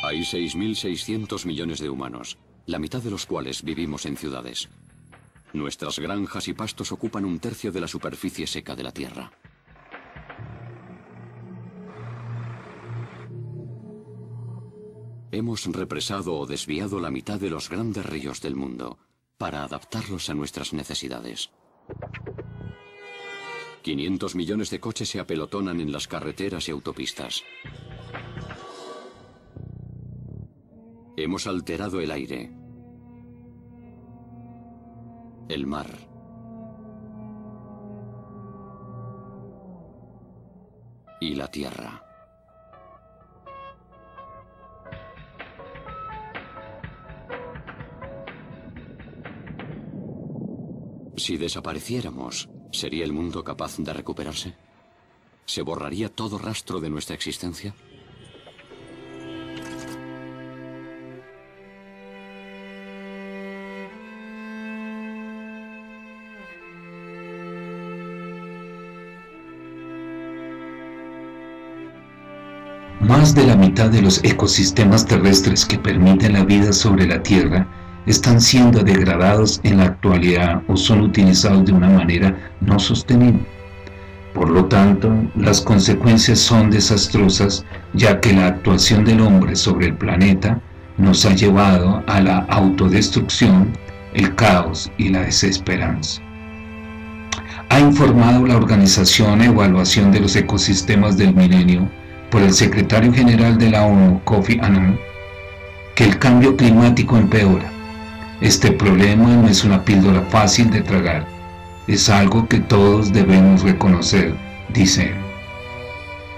Hay 6.600 millones de humanos, la mitad de los cuales vivimos en ciudades. Nuestras granjas y pastos ocupan un tercio de la superficie seca de la Tierra. Hemos represado o desviado la mitad de los grandes ríos del mundo para adaptarlos a nuestras necesidades. 500 millones de coches se apelotonan en las carreteras y autopistas. Hemos alterado el aire, el mar, y la tierra. Si desapareciéramos, ¿sería el mundo capaz de recuperarse? ¿Se borraría todo rastro de nuestra existencia? Más de la mitad de los ecosistemas terrestres que permiten la vida sobre la Tierra están siendo degradados en la actualidad o son utilizados de una manera no sostenible. Por lo tanto, las consecuencias son desastrosas, ya que la actuación del hombre sobre el planeta nos ha llevado a la autodestrucción, el caos y la desesperanza. Ha informado la Organización Evaluación de los Ecosistemas del Milenio por el secretario general de la ONU, Kofi Annan, que el cambio climático empeora. Este problema no es una píldora fácil de tragar, es algo que todos debemos reconocer, dice él,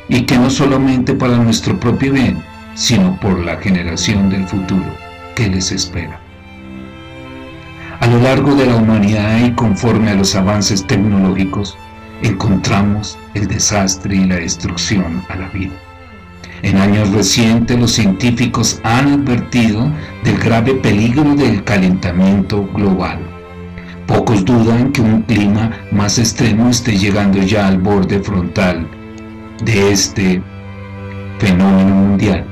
y que no solamente para nuestro propio bien, sino por la generación del futuro que les espera. A lo largo de la humanidad y conforme a los avances tecnológicos, encontramos el desastre y la destrucción a la vida. En años recientes, los científicos han advertido del grave peligro del calentamiento global. Pocos dudan que un clima más extremo esté llegando ya al borde frontal de este fenómeno mundial.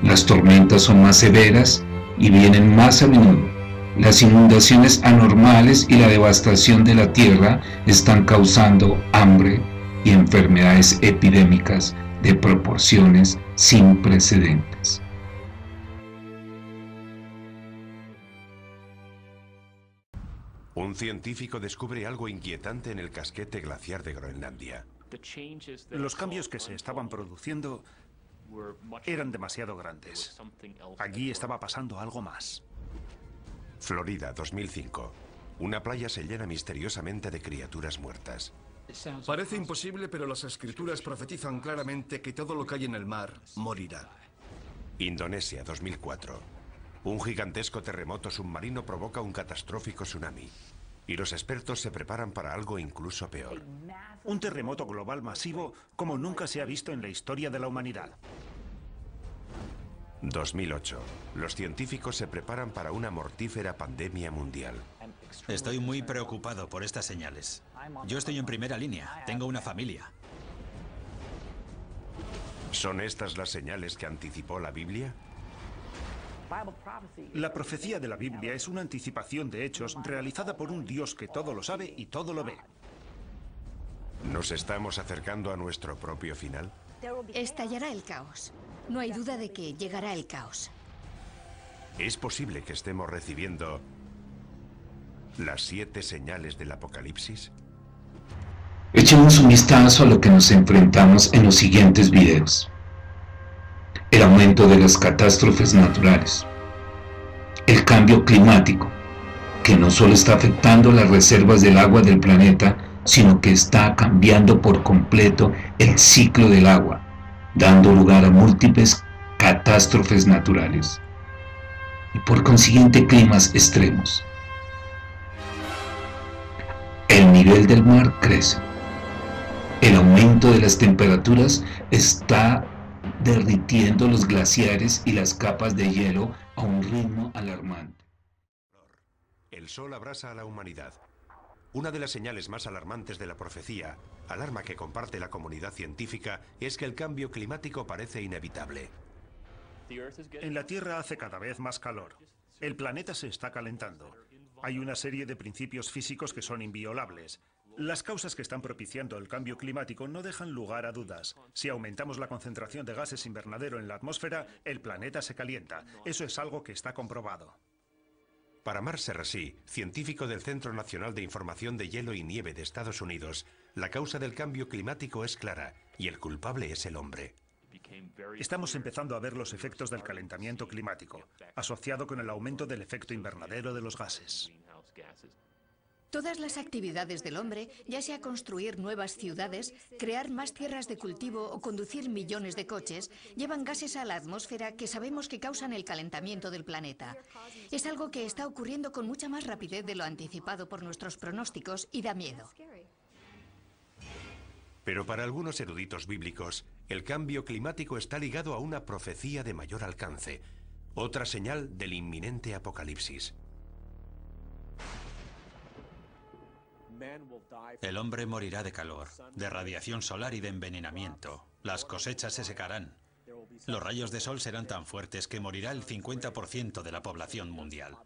Las tormentas son más severas y vienen más a menudo. Las inundaciones anormales y la devastación de la tierra están causando hambre y enfermedades epidémicas de proporciones sin precedentes. Un científico descubre algo inquietante en el casquete glaciar de Groenlandia. Los cambios que se estaban produciendo eran demasiado grandes. Allí estaba pasando algo más. Florida, 2005. Una playa se llena misteriosamente de criaturas muertas. Parece imposible, pero las escrituras profetizan claramente que todo lo que hay en el mar morirá. Indonesia, 2004. Un gigantesco terremoto submarino provoca un catastrófico tsunami. Y los expertos se preparan para algo incluso peor. Un terremoto global masivo como nunca se ha visto en la historia de la humanidad. 2008. Los científicos se preparan para una mortífera pandemia mundial. Estoy muy preocupado por estas señales. Yo estoy en primera línea, tengo una familia. ¿Son estas las señales que anticipó la Biblia? La profecía de la Biblia es una anticipación de hechos realizada por un Dios que todo lo sabe y todo lo ve. ¿Nos estamos acercando a nuestro propio final? Estallará el caos. No hay duda de que llegará el caos. ¿Es posible que estemos recibiendo las 7 señales del Apocalipsis? Echemos un vistazo a lo que nos enfrentamos en los siguientes videos. El aumento de las catástrofes naturales. El cambio climático, que no solo está afectando las reservas del agua del planeta, sino que está cambiando por completo el ciclo del agua, dando lugar a múltiples catástrofes naturales y por consiguiente climas extremos. El nivel del mar crece. El aumento de las temperaturas está derritiendo los glaciares y las capas de hielo a un ritmo alarmante. El sol abrasa a la humanidad. Una de las señales más alarmantes de la profecía, alarma que comparte la comunidad científica, es que el cambio climático parece inevitable. En la Tierra hace cada vez más calor. El planeta se está calentando. Hay una serie de principios físicos que son inviolables. Las causas que están propiciando el cambio climático no dejan lugar a dudas. Si aumentamos la concentración de gases invernadero en la atmósfera, el planeta se calienta. Eso es algo que está comprobado. Para Mark Serrasí, científico del Centro Nacional de Información de Hielo y Nieve de Estados Unidos, la causa del cambio climático es clara y el culpable es el hombre. Estamos empezando a ver los efectos del calentamiento climático, asociado con el aumento del efecto invernadero de los gases. Todas las actividades del hombre, ya sea construir nuevas ciudades, crear más tierras de cultivo o conducir millones de coches, llevan gases a la atmósfera que sabemos que causan el calentamiento del planeta. Es algo que está ocurriendo con mucha más rapidez de lo anticipado por nuestros pronósticos y da miedo. Pero para algunos eruditos bíblicos, el cambio climático está ligado a una profecía de mayor alcance, otra señal del inminente apocalipsis. El hombre morirá de calor, de radiación solar y de envenenamiento. Las cosechas se secarán. Los rayos de sol serán tan fuertes que morirá el 50% de la población mundial.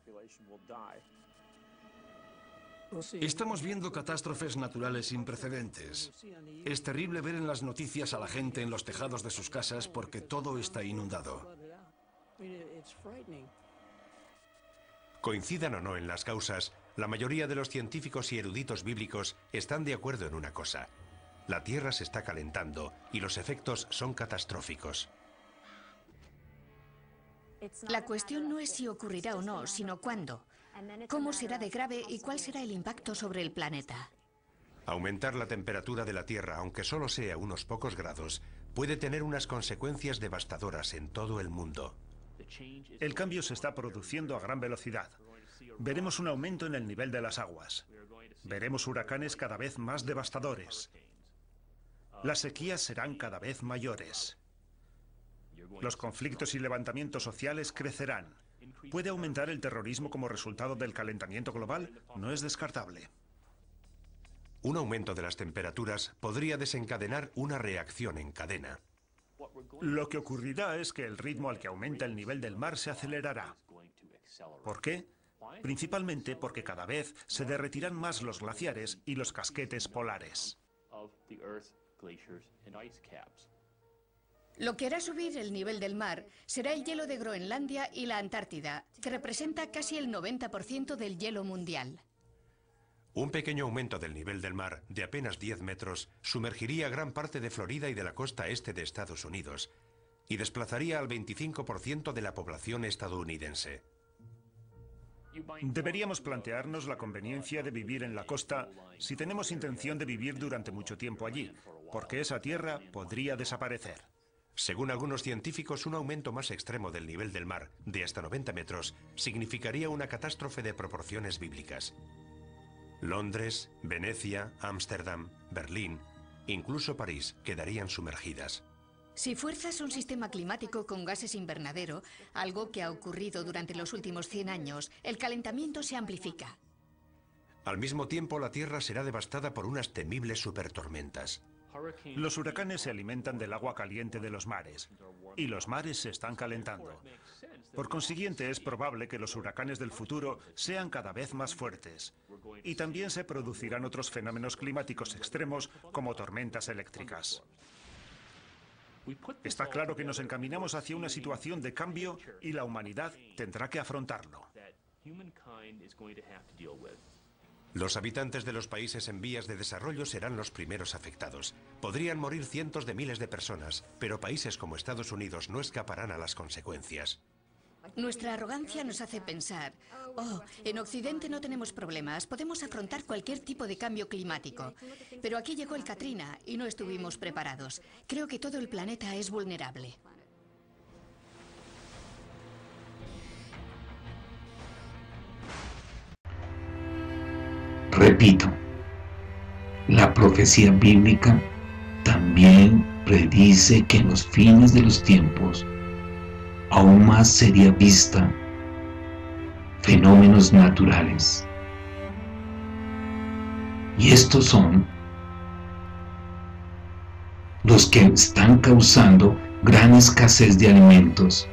Estamos viendo catástrofes naturales sin precedentes. Es terrible ver en las noticias a la gente en los tejados de sus casas porque todo está inundado. Coincidan o no en las causas, la mayoría de los científicos y eruditos bíblicos están de acuerdo en una cosa. La Tierra se está calentando y los efectos son catastróficos. La cuestión no es si ocurrirá o no, sino cuándo. ¿Cómo será de grave y cuál será el impacto sobre el planeta? Aumentar la temperatura de la Tierra, aunque solo sea unos pocos grados, puede tener unas consecuencias devastadoras en todo el mundo. El cambio se está produciendo a gran velocidad. Veremos un aumento en el nivel de las aguas. Veremos huracanes cada vez más devastadores. Las sequías serán cada vez mayores. Los conflictos y levantamientos sociales crecerán. ¿Puede aumentar el terrorismo como resultado del calentamiento global? No es descartable. Un aumento de las temperaturas podría desencadenar una reacción en cadena. Lo que ocurrirá es que el ritmo al que aumenta el nivel del mar se acelerará. ¿Por qué? Principalmente porque cada vez se derretirán más los glaciares y los casquetes polares. Lo que hará subir el nivel del mar será el hielo de Groenlandia y la Antártida, que representa casi el 90% del hielo mundial. Un pequeño aumento del nivel del mar, de apenas 10 metros, sumergiría gran parte de Florida y de la costa este de Estados Unidos, y desplazaría al 25% de la población estadounidense. Deberíamos plantearnos la conveniencia de vivir en la costa si tenemos intención de vivir durante mucho tiempo allí, porque esa tierra podría desaparecer. Según algunos científicos, un aumento más extremo del nivel del mar, de hasta 90 metros, significaría una catástrofe de proporciones bíblicas. Londres, Venecia, Ámsterdam, Berlín, incluso París quedarían sumergidas. Si fuerzas un sistema climático con gases invernadero, algo que ha ocurrido durante los últimos 100 años, el calentamiento se amplifica. Al mismo tiempo, la Tierra será devastada por unas temibles supertormentas. Los huracanes se alimentan del agua caliente de los mares, y los mares se están calentando. Por consiguiente, es probable que los huracanes del futuro sean cada vez más fuertes. Y también se producirán otros fenómenos climáticos extremos, como tormentas eléctricas. Está claro que nos encaminamos hacia una situación de cambio y la humanidad tendrá que afrontarlo. Los habitantes de los países en vías de desarrollo serán los primeros afectados. Podrían morir cientos de miles de personas, pero países como Estados Unidos no escaparán a las consecuencias. Nuestra arrogancia nos hace pensar, oh, en Occidente no tenemos problemas, podemos afrontar cualquier tipo de cambio climático. Pero aquí llegó el Katrina y no estuvimos preparados. Creo que todo el planeta es vulnerable. Repito, la profecía bíblica también predice que en los fines de los tiempos aún más sería vista fenómenos naturales. Y estos son los que están causando gran escasez de alimentos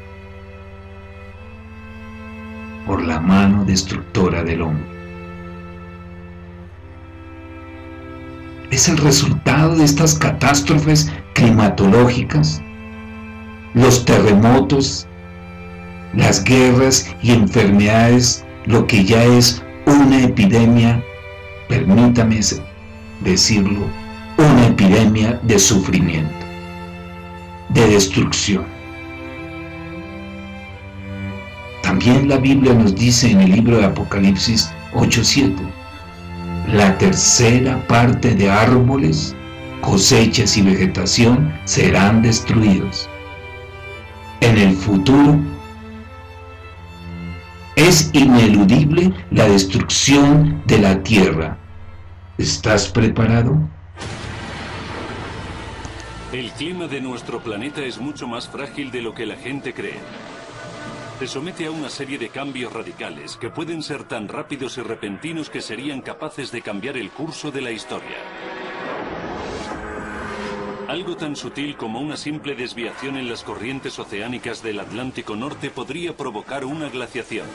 la mano destructora del hombre. Es el resultado de estas catástrofes climatológicas, los terremotos, las guerras y enfermedades, lo que ya es una epidemia, permítame decirlo, una epidemia de sufrimiento, de destrucción. También la Biblia nos dice en el libro de Apocalipsis 8:7, la tercera parte de árboles, cosechas y vegetación serán destruidos. En el futuro es ineludible la destrucción de la tierra. ¿Estás preparado? El clima de nuestro planeta es mucho más frágil de lo que la gente cree. Se somete a una serie de cambios radicales que pueden ser tan rápidos y repentinos que serían capaces de cambiar el curso de la historia. Algo tan sutil como una simple desviación en las corrientes oceánicas del Atlántico Norte podría provocar una glaciación.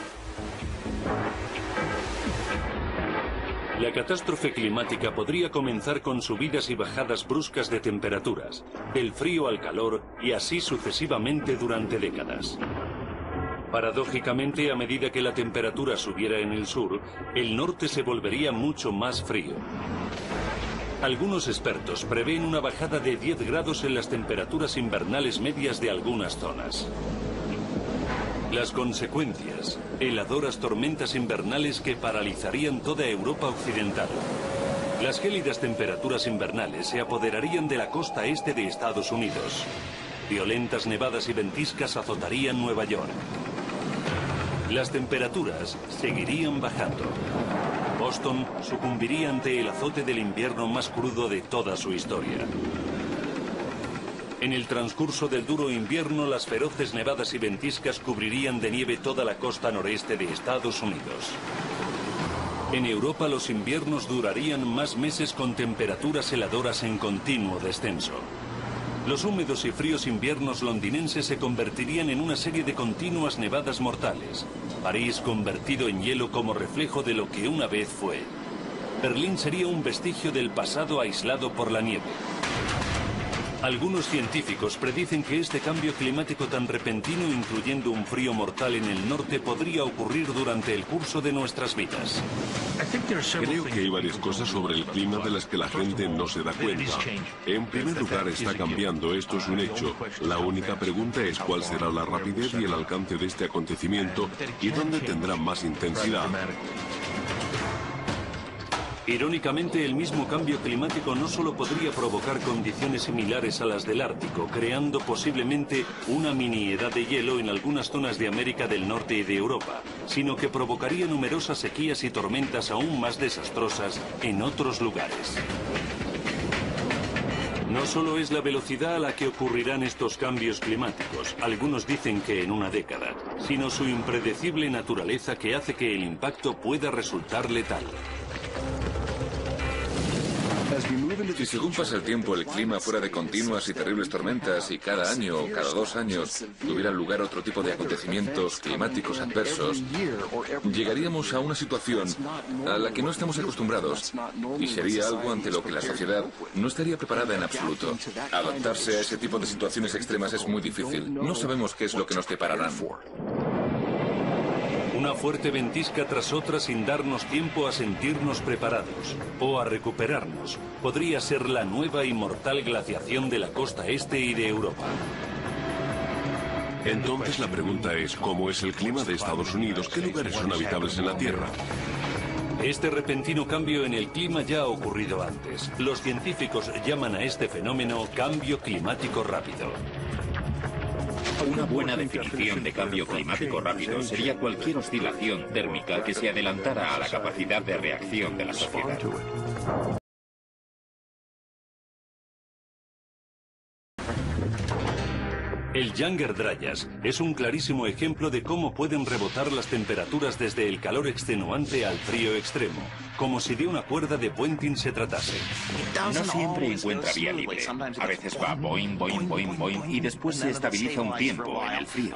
La catástrofe climática podría comenzar con subidas y bajadas bruscas de temperaturas, del frío al calor y así sucesivamente durante décadas. Paradójicamente, a medida que la temperatura subiera en el sur, el norte se volvería mucho más frío. Algunos expertos prevén una bajada de 10 grados en las temperaturas invernales medias de algunas zonas. Las consecuencias: heladoras tormentas invernales que paralizarían toda Europa occidental. Las gélidas temperaturas invernales se apoderarían de la costa este de Estados Unidos. Violentas nevadas y ventiscas azotarían Nueva York. Las temperaturas seguirían bajando. Boston sucumbiría ante el azote del invierno más crudo de toda su historia. En el transcurso del duro invierno, las feroces nevadas y ventiscas cubrirían de nieve toda la costa noreste de Estados Unidos. En Europa, los inviernos durarían más meses con temperaturas heladoras en continuo descenso. Los húmedos y fríos inviernos londinenses se convertirían en una serie de continuas nevadas mortales. París convertido en hielo como reflejo de lo que una vez fue. Berlín sería un vestigio del pasado aislado por la nieve. Algunos científicos predicen que este cambio climático tan repentino, incluyendo un frío mortal en el norte, podría ocurrir durante el curso de nuestras vidas. Creo que hay varias cosas sobre el clima de las que la gente no se da cuenta. En primer lugar, está cambiando, esto es un hecho. La única pregunta es cuál será la rapidez y el alcance de este acontecimiento y dónde tendrá más intensidad. Irónicamente, el mismo cambio climático no solo podría provocar condiciones similares a las del Ártico, creando posiblemente una mini edad de hielo en algunas zonas de América del Norte y de Europa, sino que provocaría numerosas sequías y tormentas aún más desastrosas en otros lugares. No solo es la velocidad a la que ocurrirán estos cambios climáticos, algunos dicen que en una década, sino su impredecible naturaleza que hace que el impacto pueda resultar letal. Si según pasa el tiempo el clima fuera de continuas y terribles tormentas y cada año o cada 2 años tuviera lugar otro tipo de acontecimientos climáticos adversos, llegaríamos a una situación a la que no estamos acostumbrados y sería algo ante lo que la sociedad no estaría preparada en absoluto. Adaptarse a ese tipo de situaciones extremas es muy difícil. No sabemos qué es lo que nos depararán. Una fuerte ventisca tras otra sin darnos tiempo a sentirnos preparados o a recuperarnos podría ser la nueva y mortal glaciación de la costa este y de Europa. Entonces la pregunta es, ¿cómo es el clima de Estados Unidos? ¿Qué lugares son habitables en la Tierra? Este repentino cambio en el clima ya ha ocurrido antes. Los científicos llaman a este fenómeno cambio climático rápido. Una buena definición de cambio climático rápido sería cualquier oscilación térmica que se adelantara a la capacidad de reacción de la sociedad. El Younger Dryas es un clarísimo ejemplo de cómo pueden rebotar las temperaturas desde el calor extenuante al frío extremo, como si de una cuerda de puenting se tratase. No siempre encuentra vía libre. A veces va boing, boing, boing, boing y después se estabiliza un tiempo en el frío.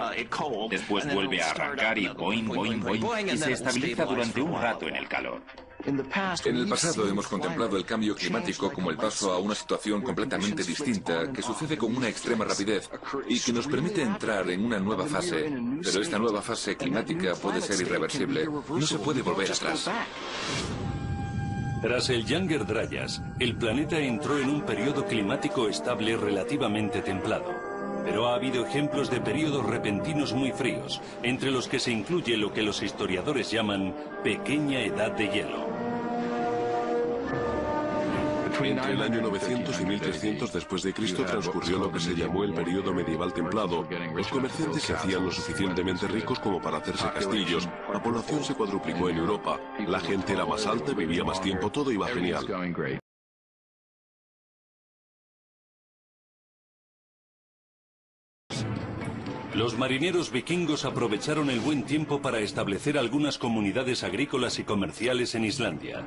Después vuelve a arrancar y boing, boing, boing y se estabiliza durante un rato en el calor. En el pasado hemos contemplado el cambio climático como el paso a una situación completamente distinta que sucede con una extrema rapidez y que nos permite entrar en una nueva fase. Pero esta nueva fase climática puede ser irreversible. No se puede volver atrás. Tras el Younger Dryas, el planeta entró en un periodo climático estable relativamente templado. Pero ha habido ejemplos de periodos repentinos muy fríos, entre los que se incluye lo que los historiadores llaman pequeña edad de hielo. Entre el año 900 y 1300 después de Cristo transcurrió lo que se llamó el periodo medieval templado. Los comerciantes se hacían lo suficientemente ricos como para hacerse castillos. La población se cuadruplicó en Europa. La gente era más alta, vivía más tiempo, todo iba genial. Los marineros vikingos aprovecharon el buen tiempo para establecer algunas comunidades agrícolas y comerciales en Islandia.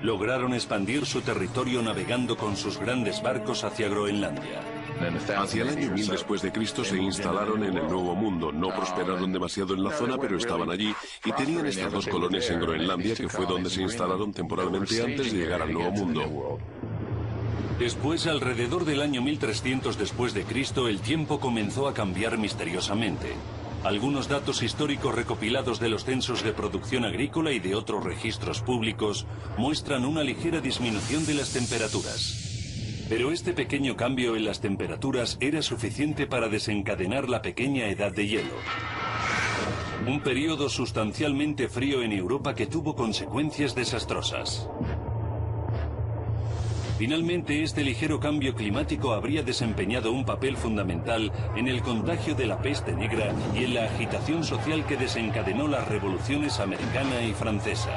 Lograron expandir su territorio navegando con sus grandes barcos hacia Groenlandia. Hacia el año 1000 después de Cristo se instalaron en el Nuevo Mundo. No prosperaron demasiado en la zona, pero estaban allí y tenían estas dos colonias en Groenlandia, que fue donde se instalaron temporalmente antes de llegar al Nuevo Mundo. Después, alrededor del año 1300 después de Cristo, el tiempo comenzó a cambiar misteriosamente. Algunos datos históricos recopilados de los censos de producción agrícola y de otros registros públicos muestran una ligera disminución de las temperaturas. Pero este pequeño cambio en las temperaturas era suficiente para desencadenar la pequeña edad de hielo. Un periodo sustancialmente frío en Europa que tuvo consecuencias desastrosas. Finalmente, este ligero cambio climático habría desempeñado un papel fundamental en el contagio de la peste negra y en la agitación social que desencadenó las revoluciones americana y francesa.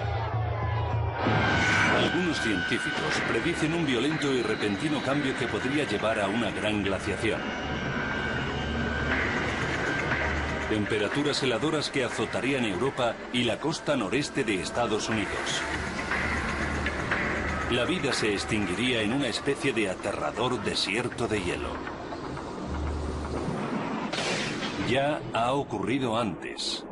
Algunos científicos predicen un violento y repentino cambio que podría llevar a una gran glaciación. Temperaturas heladoras que azotarían Europa y la costa noreste de Estados Unidos. La vida se extinguiría en una especie de aterrador desierto de hielo. Ya ha ocurrido antes.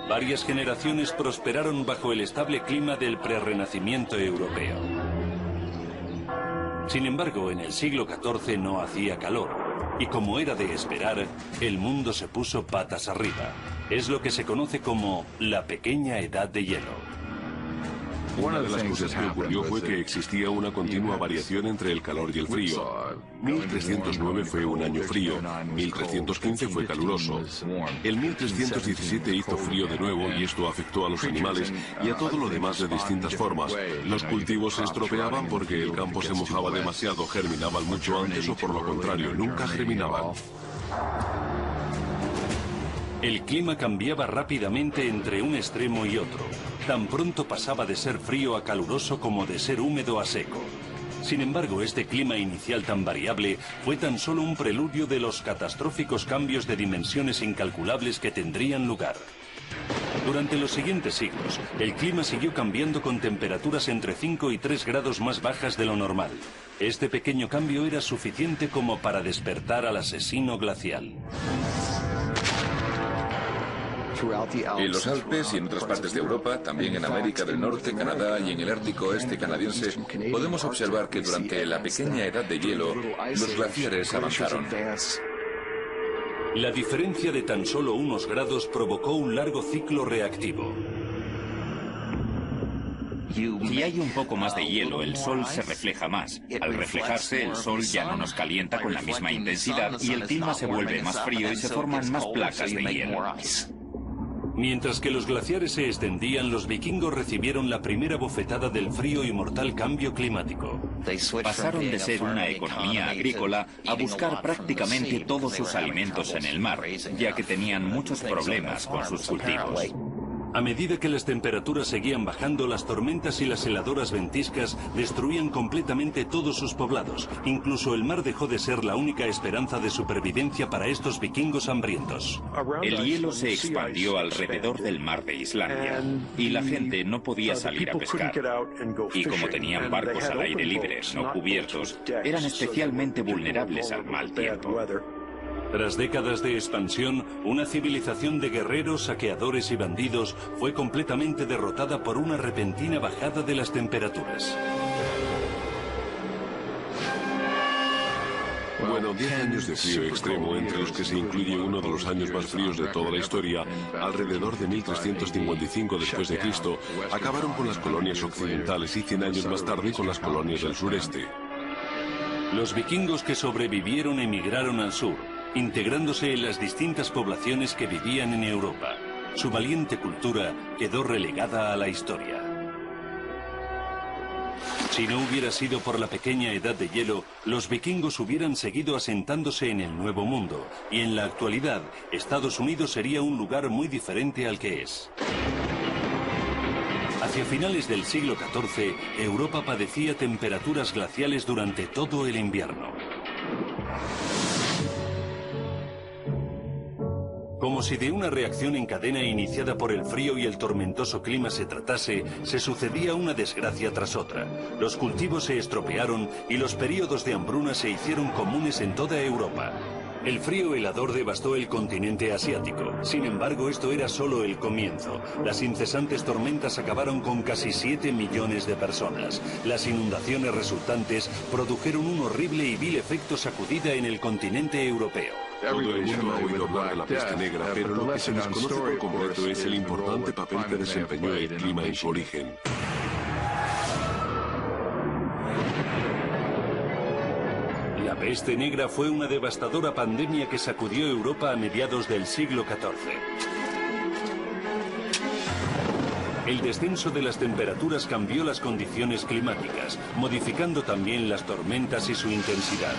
Varias generaciones prosperaron bajo el estable clima del prerrenacimiento europeo. Sin embargo, en el siglo XIV no hacía calor, y como era de esperar, el mundo se puso patas arriba. Es lo que se conoce como la pequeña edad de hielo. Una de las cosas que ocurrió fue que existía una continua variación entre el calor y el frío. 1309 fue un año frío, 1315 fue caluroso. El 1317 hizo frío de nuevo y esto afectó a los animales y a todo lo demás de distintas formas. Los cultivos se estropeaban porque el campo se mojaba demasiado, germinaban mucho antes o por lo contrario, nunca germinaban. El clima cambiaba rápidamente entre un extremo y otro. Tan pronto pasaba de ser frío a caluroso como de ser húmedo a seco. Sin embargo, este clima inicial tan variable fue tan solo un preludio de los catastróficos cambios de dimensiones incalculables que tendrían lugar. Durante los siguientes siglos, el clima siguió cambiando con temperaturas entre 5 y 3 grados más bajas de lo normal. Este pequeño cambio era suficiente como para despertar al asesino glacial. En los Alpes y en otras partes de Europa, también en América del Norte, Canadá y en el Ártico Oeste canadiense, podemos observar que durante la pequeña edad de hielo, los glaciares avanzaron. La diferencia de tan solo unos grados provocó un largo ciclo reactivo. Si hay un poco más de hielo, el sol se refleja más. Al reflejarse, el sol ya no nos calienta con la misma intensidad y el clima se vuelve más frío y se forman más placas de hielo. Mientras que los glaciares se extendían, los vikingos recibieron la primera bofetada del frío y mortal cambio climático. Pasaron de ser una economía agrícola a buscar prácticamente todos sus alimentos en el mar, ya que tenían muchos problemas con sus cultivos. A medida que las temperaturas seguían bajando, las tormentas y las heladoras ventiscas destruían completamente todos sus poblados. Incluso el mar dejó de ser la única esperanza de supervivencia para estos vikingos hambrientos. El hielo se expandió alrededor del mar de Islandia y la gente no podía salir a pescar. Y como tenían barcos al aire libre, no cubiertos, eran especialmente vulnerables al mal tiempo. Tras décadas de expansión, una civilización de guerreros, saqueadores y bandidos fue completamente derrotada por una repentina bajada de las temperaturas. Bueno, 10 años de frío extremo, entre los que se incluye uno de los años más fríos de toda la historia, alrededor de 1355 después de Cristo, acabaron con las colonias occidentales y 100 años más tarde con las colonias del sureste. Los vikingos que sobrevivieron emigraron al sur, integrándose en las distintas poblaciones que vivían en Europa. Su valiente cultura quedó relegada a la historia. Si no hubiera sido por la pequeña edad de hielo, los vikingos hubieran seguido asentándose en el Nuevo Mundo, y en la actualidad, Estados Unidos sería un lugar muy diferente al que es. Hacia finales del siglo XIV, Europa padecía temperaturas glaciales durante todo el invierno. Como si de una reacción en cadena iniciada por el frío y el tormentoso clima se tratase, se sucedía una desgracia tras otra. Los cultivos se estropearon y los períodos de hambruna se hicieron comunes en toda Europa. El frío helador devastó el continente asiático. Sin embargo, esto era solo el comienzo. Las incesantes tormentas acabaron con casi 7 millones de personas. Las inundaciones resultantes produjeron un horrible y vil efecto sacudida en el continente europeo. Todo el mundo ha oído hablar de la peste negra, pero lo que se desconoce por completo es el importante papel que desempeñó el clima en su origen. La peste negra fue una devastadora pandemia que sacudió Europa a mediados del siglo XIV. El descenso de las temperaturas cambió las condiciones climáticas, modificando también las tormentas y su intensidad.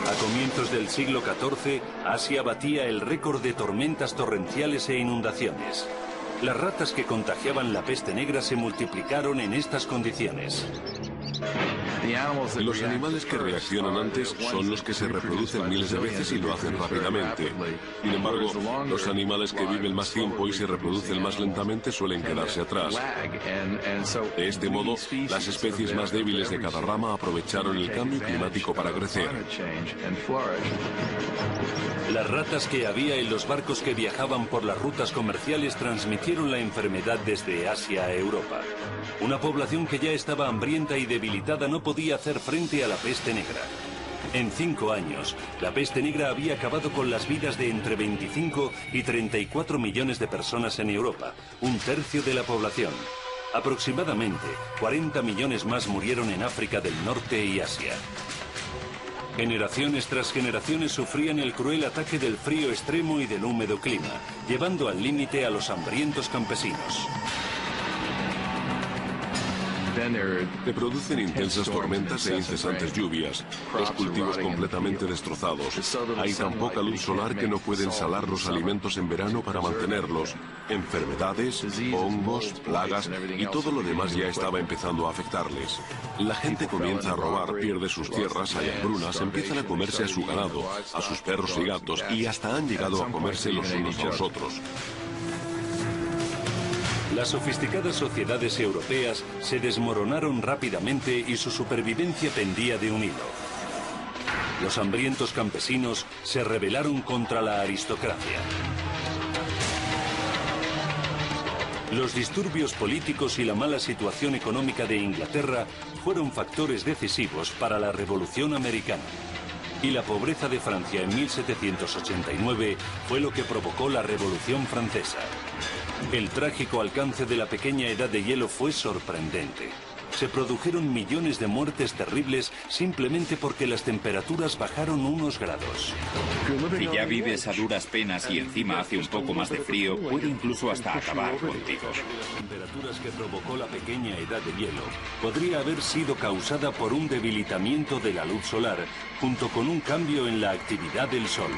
A comienzos del siglo XIV, Asia batía el récord de tormentas torrenciales e inundaciones. Las ratas que contagiaban la peste negra se multiplicaron en estas condiciones. Los animales que reaccionan antes son los que se reproducen miles de veces y lo hacen rápidamente. Sin embargo, los animales que viven más tiempo y se reproducen más lentamente suelen quedarse atrás. De este modo, las especies más débiles de cada rama aprovecharon el cambio climático para crecer. Las ratas que había en los barcos que viajaban por las rutas comerciales transmitieron la enfermedad desde Asia a Europa. Una población que ya estaba hambrienta y debilitada no podía hacer frente a la peste negra. En 5 años, la peste negra había acabado con las vidas de entre 25 y 34 millones de personas en Europa, un tercio de la población. Aproximadamente 40 millones más murieron en África del Norte y Asia. Generaciones tras generaciones sufrían el cruel ataque del frío extremo y del húmedo clima, llevando al límite a los hambrientos campesinos. Se producen intensas tormentas e incesantes lluvias, los cultivos completamente destrozados. Hay tan poca luz solar que no pueden salar los alimentos en verano para mantenerlos. Enfermedades, hongos, plagas y todo lo demás ya estaba empezando a afectarles. La gente comienza a robar, pierde sus tierras, hay hambrunas, empiezan a comerse a su ganado, a sus perros y gatos y hasta han llegado a comerse los unos a los otros. Las sofisticadas sociedades europeas se desmoronaron rápidamente y su supervivencia pendía de un hilo. Los hambrientos campesinos se rebelaron contra la aristocracia. Los disturbios políticos y la mala situación económica de Inglaterra fueron factores decisivos para la Revolución Americana. Y la pobreza de Francia en 1789 fue lo que provocó la Revolución Francesa. El trágico alcance de la pequeña edad de hielo fue sorprendente. Se produjeron millones de muertes terribles simplemente porque las temperaturas bajaron unos grados. Si ya vives a duras penas y encima hace un poco más de frío, puede incluso hasta acabar contigo. Las temperaturas que provocó la pequeña edad de hielo podría haber sido causada por un debilitamiento de la luz solar, junto con un cambio en la actividad del Sol.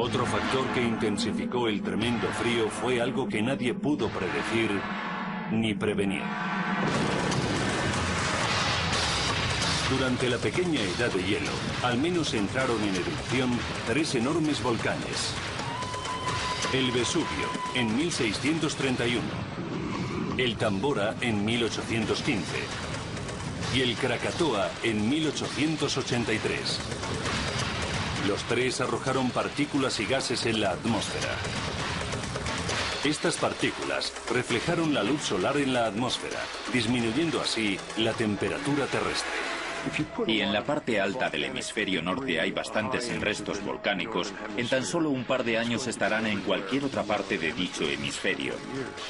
Otro factor que intensificó el tremendo frío fue algo que nadie pudo predecir ni prevenir. Durante la pequeña edad de hielo, al menos entraron en erupción 3 enormes volcanes. El Vesubio, en 1631, el Tambora, en 1815, y el Krakatoa, en 1883. Los 3 arrojaron partículas y gases en la atmósfera. Estas partículas reflejaron la luz solar en la atmósfera, disminuyendo así la temperatura terrestre. Y en la parte alta del hemisferio norte hay bastantes restos volcánicos. En tan solo un par de años estarán en cualquier otra parte de dicho hemisferio.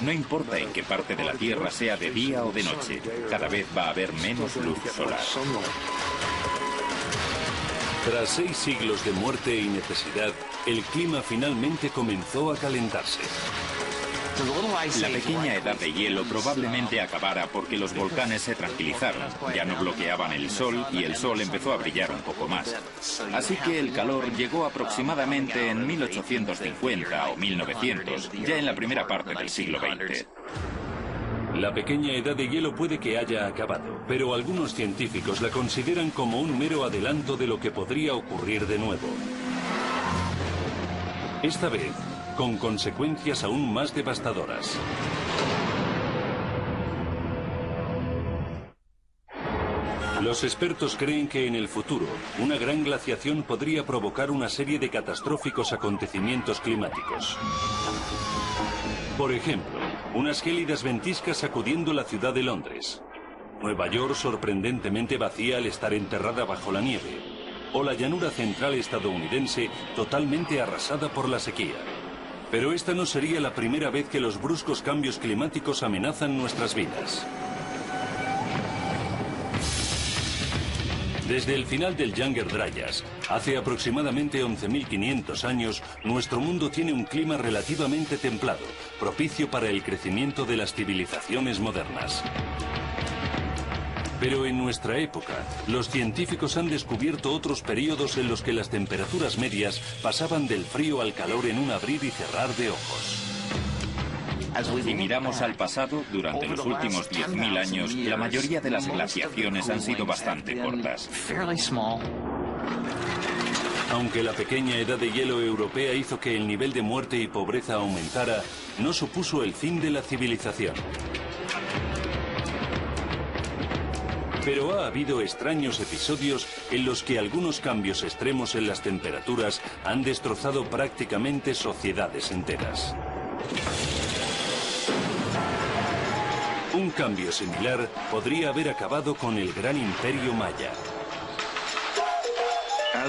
No importa en qué parte de la Tierra sea de día o de noche, cada vez va a haber menos luz solar. Tras 6 siglos de muerte y necesidad, el clima finalmente comenzó a calentarse. La pequeña edad de hielo probablemente acabara porque los volcanes se tranquilizaron, ya no bloqueaban el sol y el sol empezó a brillar un poco más. Así que el calor llegó aproximadamente en 1850 o 1900, ya en la primera parte del siglo XX. La pequeña edad de hielo puede que haya acabado, pero algunos científicos la consideran como un mero adelanto de lo que podría ocurrir de nuevo. Esta vez, con consecuencias aún más devastadoras. Los expertos creen que en el futuro, una gran glaciación podría provocar una serie de catastróficos acontecimientos climáticos. Por ejemplo, unas gélidas ventiscas sacudiendo la ciudad de Londres. Nueva York sorprendentemente vacía al estar enterrada bajo la nieve. O la llanura central estadounidense totalmente arrasada por la sequía. Pero esta no sería la primera vez que los bruscos cambios climáticos amenazan nuestras vidas. Desde el final del Younger Dryas, hace aproximadamente 11.500 años, nuestro mundo tiene un clima relativamente templado, propicio para el crecimiento de las civilizaciones modernas. Pero en nuestra época, los científicos han descubierto otros periodos en los que las temperaturas medias pasaban del frío al calor en un abrir y cerrar de ojos. Si miramos al pasado, durante los últimos 10.000 años, la mayoría de las glaciaciones han sido bastante cortas. Aunque la pequeña edad de hielo europea hizo que el nivel de muerte y pobreza aumentara, no supuso el fin de la civilización. Pero ha habido extraños episodios en los que algunos cambios extremos en las temperaturas han destrozado prácticamente sociedades enteras. Un cambio similar podría haber acabado con el gran imperio maya.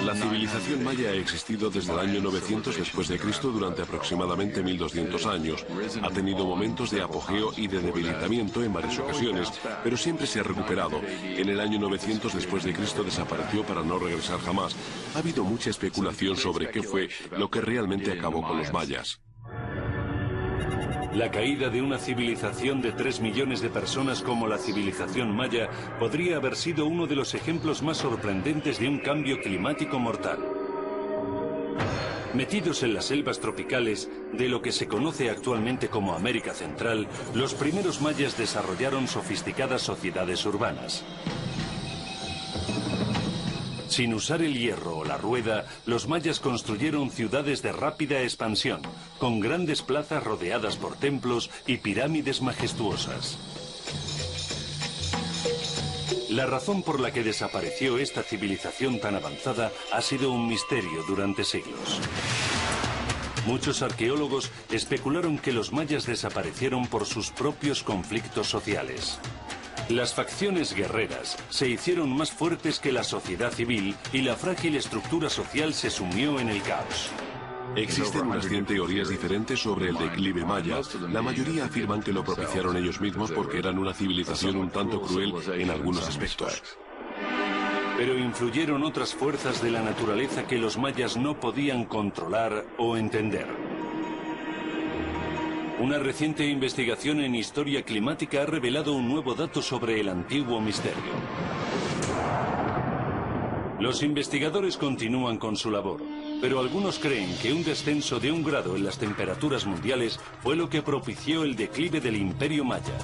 La civilización maya ha existido desde el año 900 después de Cristo durante aproximadamente 1200 años. Ha tenido momentos de apogeo y de debilitamiento en varias ocasiones, pero siempre se ha recuperado. En el año 900 después de Cristo desapareció para no regresar jamás. Ha habido mucha especulación sobre qué fue lo que realmente acabó con los mayas. La caída de una civilización de 3 millones de personas como la civilización maya podría haber sido uno de los ejemplos más sorprendentes de un cambio climático mortal. Metidos en las selvas tropicales de lo que se conoce actualmente como América Central, los primeros mayas desarrollaron sofisticadas sociedades urbanas. Sin usar el hierro o la rueda, los mayas construyeron ciudades de rápida expansión, con grandes plazas rodeadas por templos y pirámides majestuosas. La razón por la que desapareció esta civilización tan avanzada ha sido un misterio durante siglos. Muchos arqueólogos especularon que los mayas desaparecieron por sus propios conflictos sociales. Las facciones guerreras se hicieron más fuertes que la sociedad civil y la frágil estructura social se sumió en el caos. Existen unas 100 teorías diferentes sobre el declive maya. La mayoría afirman que lo propiciaron ellos mismos porque eran una civilización un tanto cruel en algunos aspectos. Pero influyeron otras fuerzas de la naturaleza que los mayas no podían controlar o entender. Una reciente investigación en historia climática ha revelado un nuevo dato sobre el antiguo misterio. Los investigadores continúan con su labor. Pero algunos creen que un descenso de 1 grado en las temperaturas mundiales fue lo que propició el declive del Imperio Maya.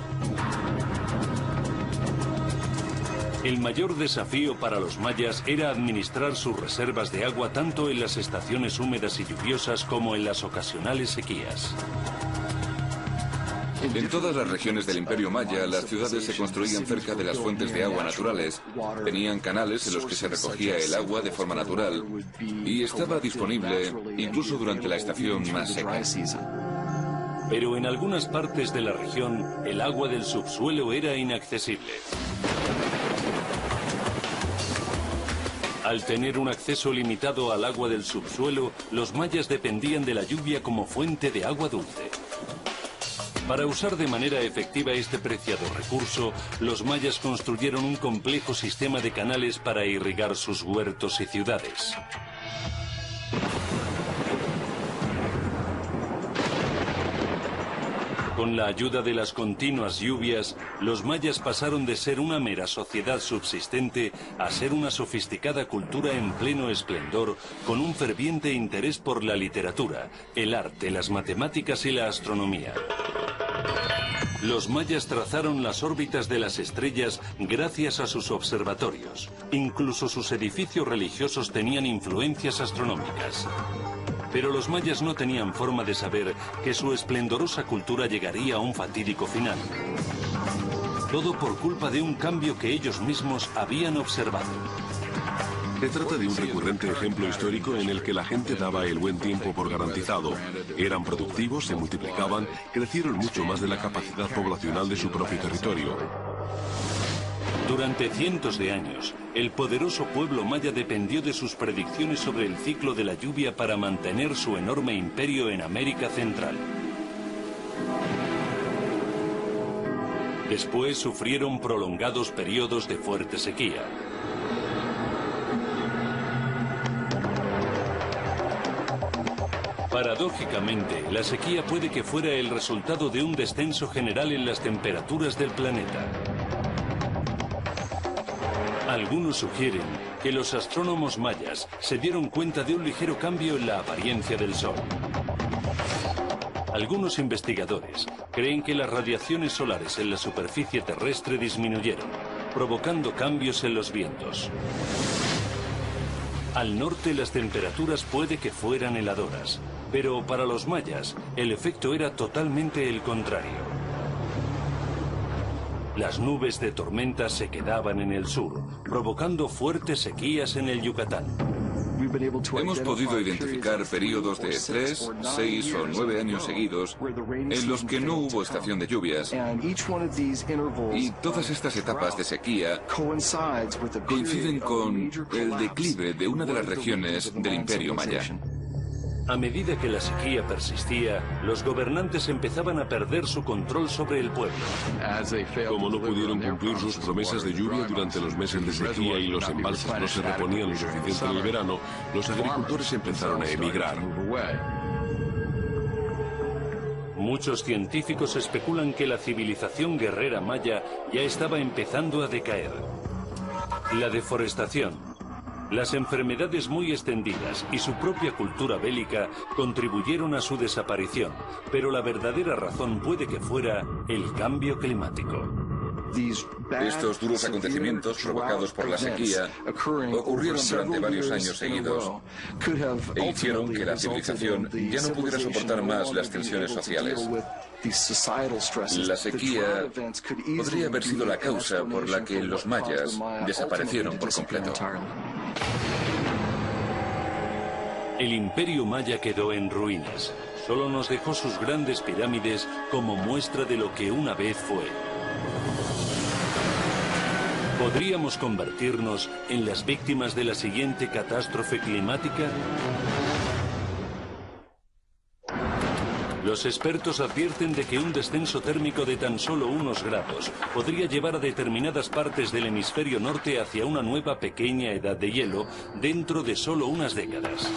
El mayor desafío para los mayas era administrar sus reservas de agua tanto en las estaciones húmedas y lluviosas como en las ocasionales sequías. En todas las regiones del Imperio Maya, las ciudades se construían cerca de las fuentes de agua naturales. Tenían canales en los que se recogía el agua de forma natural y estaba disponible incluso durante la estación más seca. Pero en algunas partes de la región, el agua del subsuelo era inaccesible. Al tener un acceso limitado al agua del subsuelo, los mayas dependían de la lluvia como fuente de agua dulce. Para usar de manera efectiva este preciado recurso, los mayas construyeron un complejo sistema de canales para irrigar sus huertos y ciudades. Con la ayuda de las continuas lluvias, los mayas pasaron de ser una mera sociedad subsistente a ser una sofisticada cultura en pleno esplendor, con un ferviente interés por la literatura, el arte, las matemáticas y la astronomía. Los mayas trazaron las órbitas de las estrellas gracias a sus observatorios. Incluso sus edificios religiosos tenían influencias astronómicas. Pero los mayas no tenían forma de saber que su esplendorosa cultura llegaría a un fatídico final. Todo por culpa de un cambio que ellos mismos habían observado. Se trata de un recurrente ejemplo histórico en el que la gente daba el buen tiempo por garantizado. Eran productivos, se multiplicaban, crecieron mucho más de la capacidad poblacional de su propio territorio. Durante cientos de años, el poderoso pueblo maya dependió de sus predicciones sobre el ciclo de la lluvia para mantener su enorme imperio en América Central. Después sufrieron prolongados periodos de fuerte sequía. Paradójicamente, la sequía puede que fuera el resultado de un descenso general en las temperaturas del planeta. Algunos sugieren que los astrónomos mayas se dieron cuenta de un ligero cambio en la apariencia del Sol. Algunos investigadores creen que las radiaciones solares en la superficie terrestre disminuyeron, provocando cambios en los vientos. Al norte las temperaturas puede que fueran heladoras, pero para los mayas el efecto era totalmente el contrario. Las nubes de tormenta se quedaban en el sur, provocando fuertes sequías en el Yucatán. Hemos podido identificar periodos de 3, 6 o 9 años seguidos en los que no hubo estación de lluvias. Y todas estas etapas de sequía coinciden con el declive de una de las regiones del Imperio Maya. A medida que la sequía persistía, los gobernantes empezaban a perder su control sobre el pueblo. Como no pudieron cumplir sus promesas de lluvia durante los meses de sequía y los embalses no se reponían lo suficiente en el verano, los agricultores empezaron a emigrar. Muchos científicos especulan que la civilización guerrera maya ya estaba empezando a decaer. La deforestación, las enfermedades muy extendidas y su propia cultura bélica contribuyeron a su desaparición, pero la verdadera razón puede que fuera el cambio climático. Estos duros acontecimientos provocados por la sequía ocurrieron durante varios años seguidos e hicieron que la civilización ya no pudiera soportar más las tensiones sociales. La sequía podría haber sido la causa por la que los mayas desaparecieron por completo. El imperio maya quedó en ruinas. Solo nos dejó sus grandes pirámides como muestra de lo que una vez fue. ¿Podríamos convertirnos en las víctimas de la siguiente catástrofe climática? Los expertos advierten de que un descenso térmico de tan solo unos grados podría llevar a determinadas partes del hemisferio norte hacia una nueva pequeña edad de hielo dentro de solo unas décadas.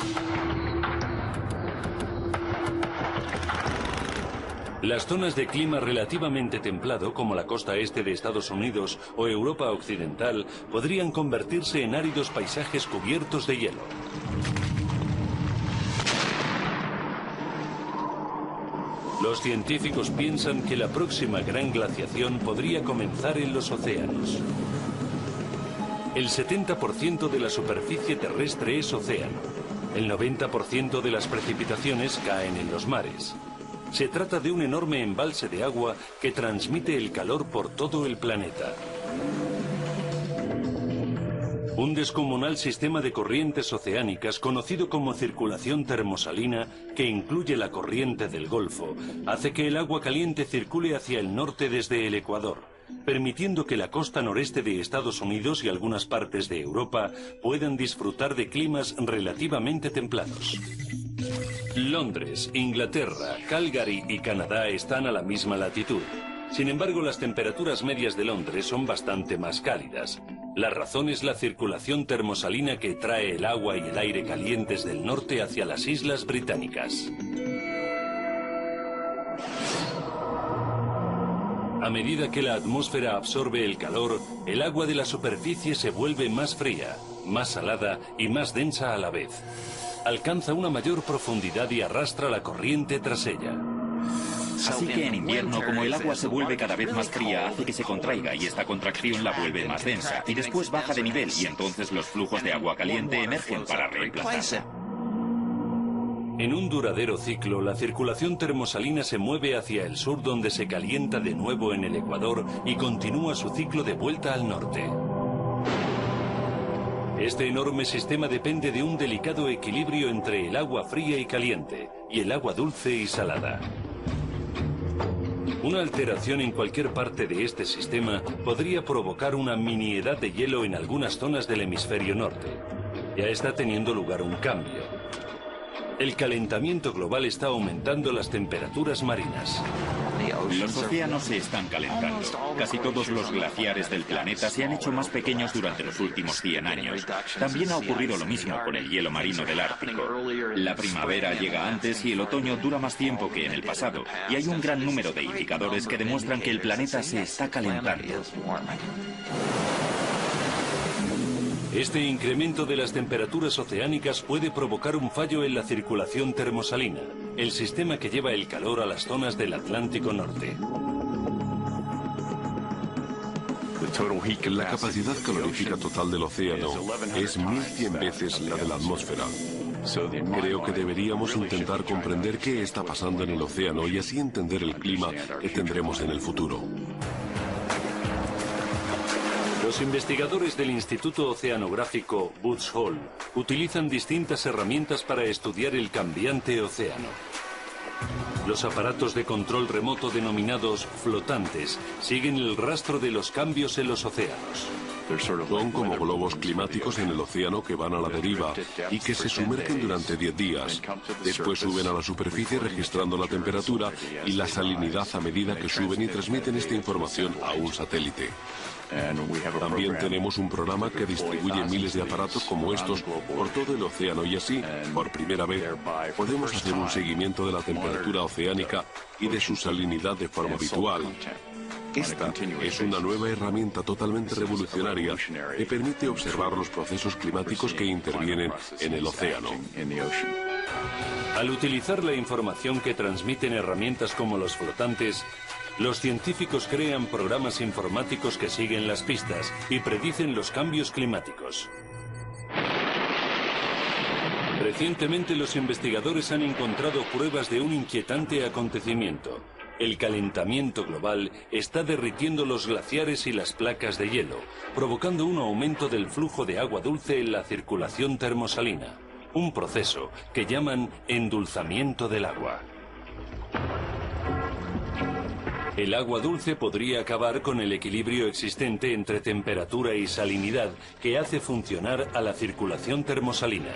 Las zonas de clima relativamente templado, como la costa este de Estados Unidos o Europa occidental, podrían convertirse en áridos paisajes cubiertos de hielo. Los científicos piensan que la próxima gran glaciación podría comenzar en los océanos. El 70% de la superficie terrestre es océano. El 90% de las precipitaciones caen en los mares. Se trata de un enorme embalse de agua que transmite el calor por todo el planeta. Un descomunal sistema de corrientes oceánicas conocido como circulación termosalina, que incluye la corriente del Golfo, hace que el agua caliente circule hacia el norte desde el Ecuador, permitiendo que la costa noreste de Estados Unidos y algunas partes de Europa puedan disfrutar de climas relativamente templados. Londres, Inglaterra, Calgary y Canadá están a la misma latitud. Sin embargo, las temperaturas medias de Londres son bastante más cálidas. La razón es la circulación termosalina que trae el agua y el aire calientes del norte hacia las islas británicas. A medida que la atmósfera absorbe el calor, el agua de la superficie se vuelve más fría, más salada y más densa a la vez. Alcanza una mayor profundidad y arrastra la corriente tras ella. Así que en invierno, como el agua se vuelve cada vez más fría, hace que se contraiga y esta contracción la vuelve más densa. Y después baja de nivel y entonces los flujos de agua caliente emergen para reemplazarla. En un duradero ciclo, la circulación termosalina se mueve hacia el sur donde se calienta de nuevo en el Ecuador y continúa su ciclo de vuelta al norte. Este enorme sistema depende de un delicado equilibrio entre el agua fría y caliente y el agua dulce y salada. Una alteración en cualquier parte de este sistema podría provocar una mini edad de hielo en algunas zonas del hemisferio norte. Ya está teniendo lugar un cambio. El calentamiento global está aumentando las temperaturas marinas. Los océanos se están calentando. Casi todos los glaciares del planeta se han hecho más pequeños durante los últimos 100 años. También ha ocurrido lo mismo con el hielo marino del Ártico. La primavera llega antes y el otoño dura más tiempo que en el pasado. Y hay un gran número de indicadores que demuestran que el planeta se está calentando. Este incremento de las temperaturas oceánicas puede provocar un fallo en la circulación termosalina, el sistema que lleva el calor a las zonas del Atlántico Norte. La capacidad calorífica total del océano es 1100 veces la de la atmósfera. Creo que deberíamos intentar comprender qué está pasando en el océano y así entender el clima que tendremos en el futuro. Los investigadores del Instituto Oceanográfico Woods Hole utilizan distintas herramientas para estudiar el cambiante océano. Los aparatos de control remoto denominados flotantes siguen el rastro de los cambios en los océanos. Son como globos climáticos en el océano que van a la deriva y que se sumergen durante 10 días. Después suben a la superficie registrando la temperatura y la salinidad a medida que suben y transmiten esta información a un satélite. También tenemos un programa que distribuye miles de aparatos como estos por todo el océano y así, por primera vez, podemos hacer un seguimiento de la temperatura oceánica y de su salinidad de forma habitual. Esta es una nueva herramienta totalmente revolucionaria que permite observar los procesos climáticos que intervienen en el océano. Al utilizar la información que transmiten herramientas como los flotantes, los científicos crean programas informáticos que siguen las pistas y predicen los cambios climáticos. Recientemente los investigadores han encontrado pruebas de un inquietante acontecimiento. El calentamiento global está derritiendo los glaciares y las placas de hielo, provocando un aumento del flujo de agua dulce en la circulación termosalina, un proceso que llaman endulzamiento del agua. El agua dulce podría acabar con el equilibrio existente entre temperatura y salinidad que hace funcionar a la circulación termosalina.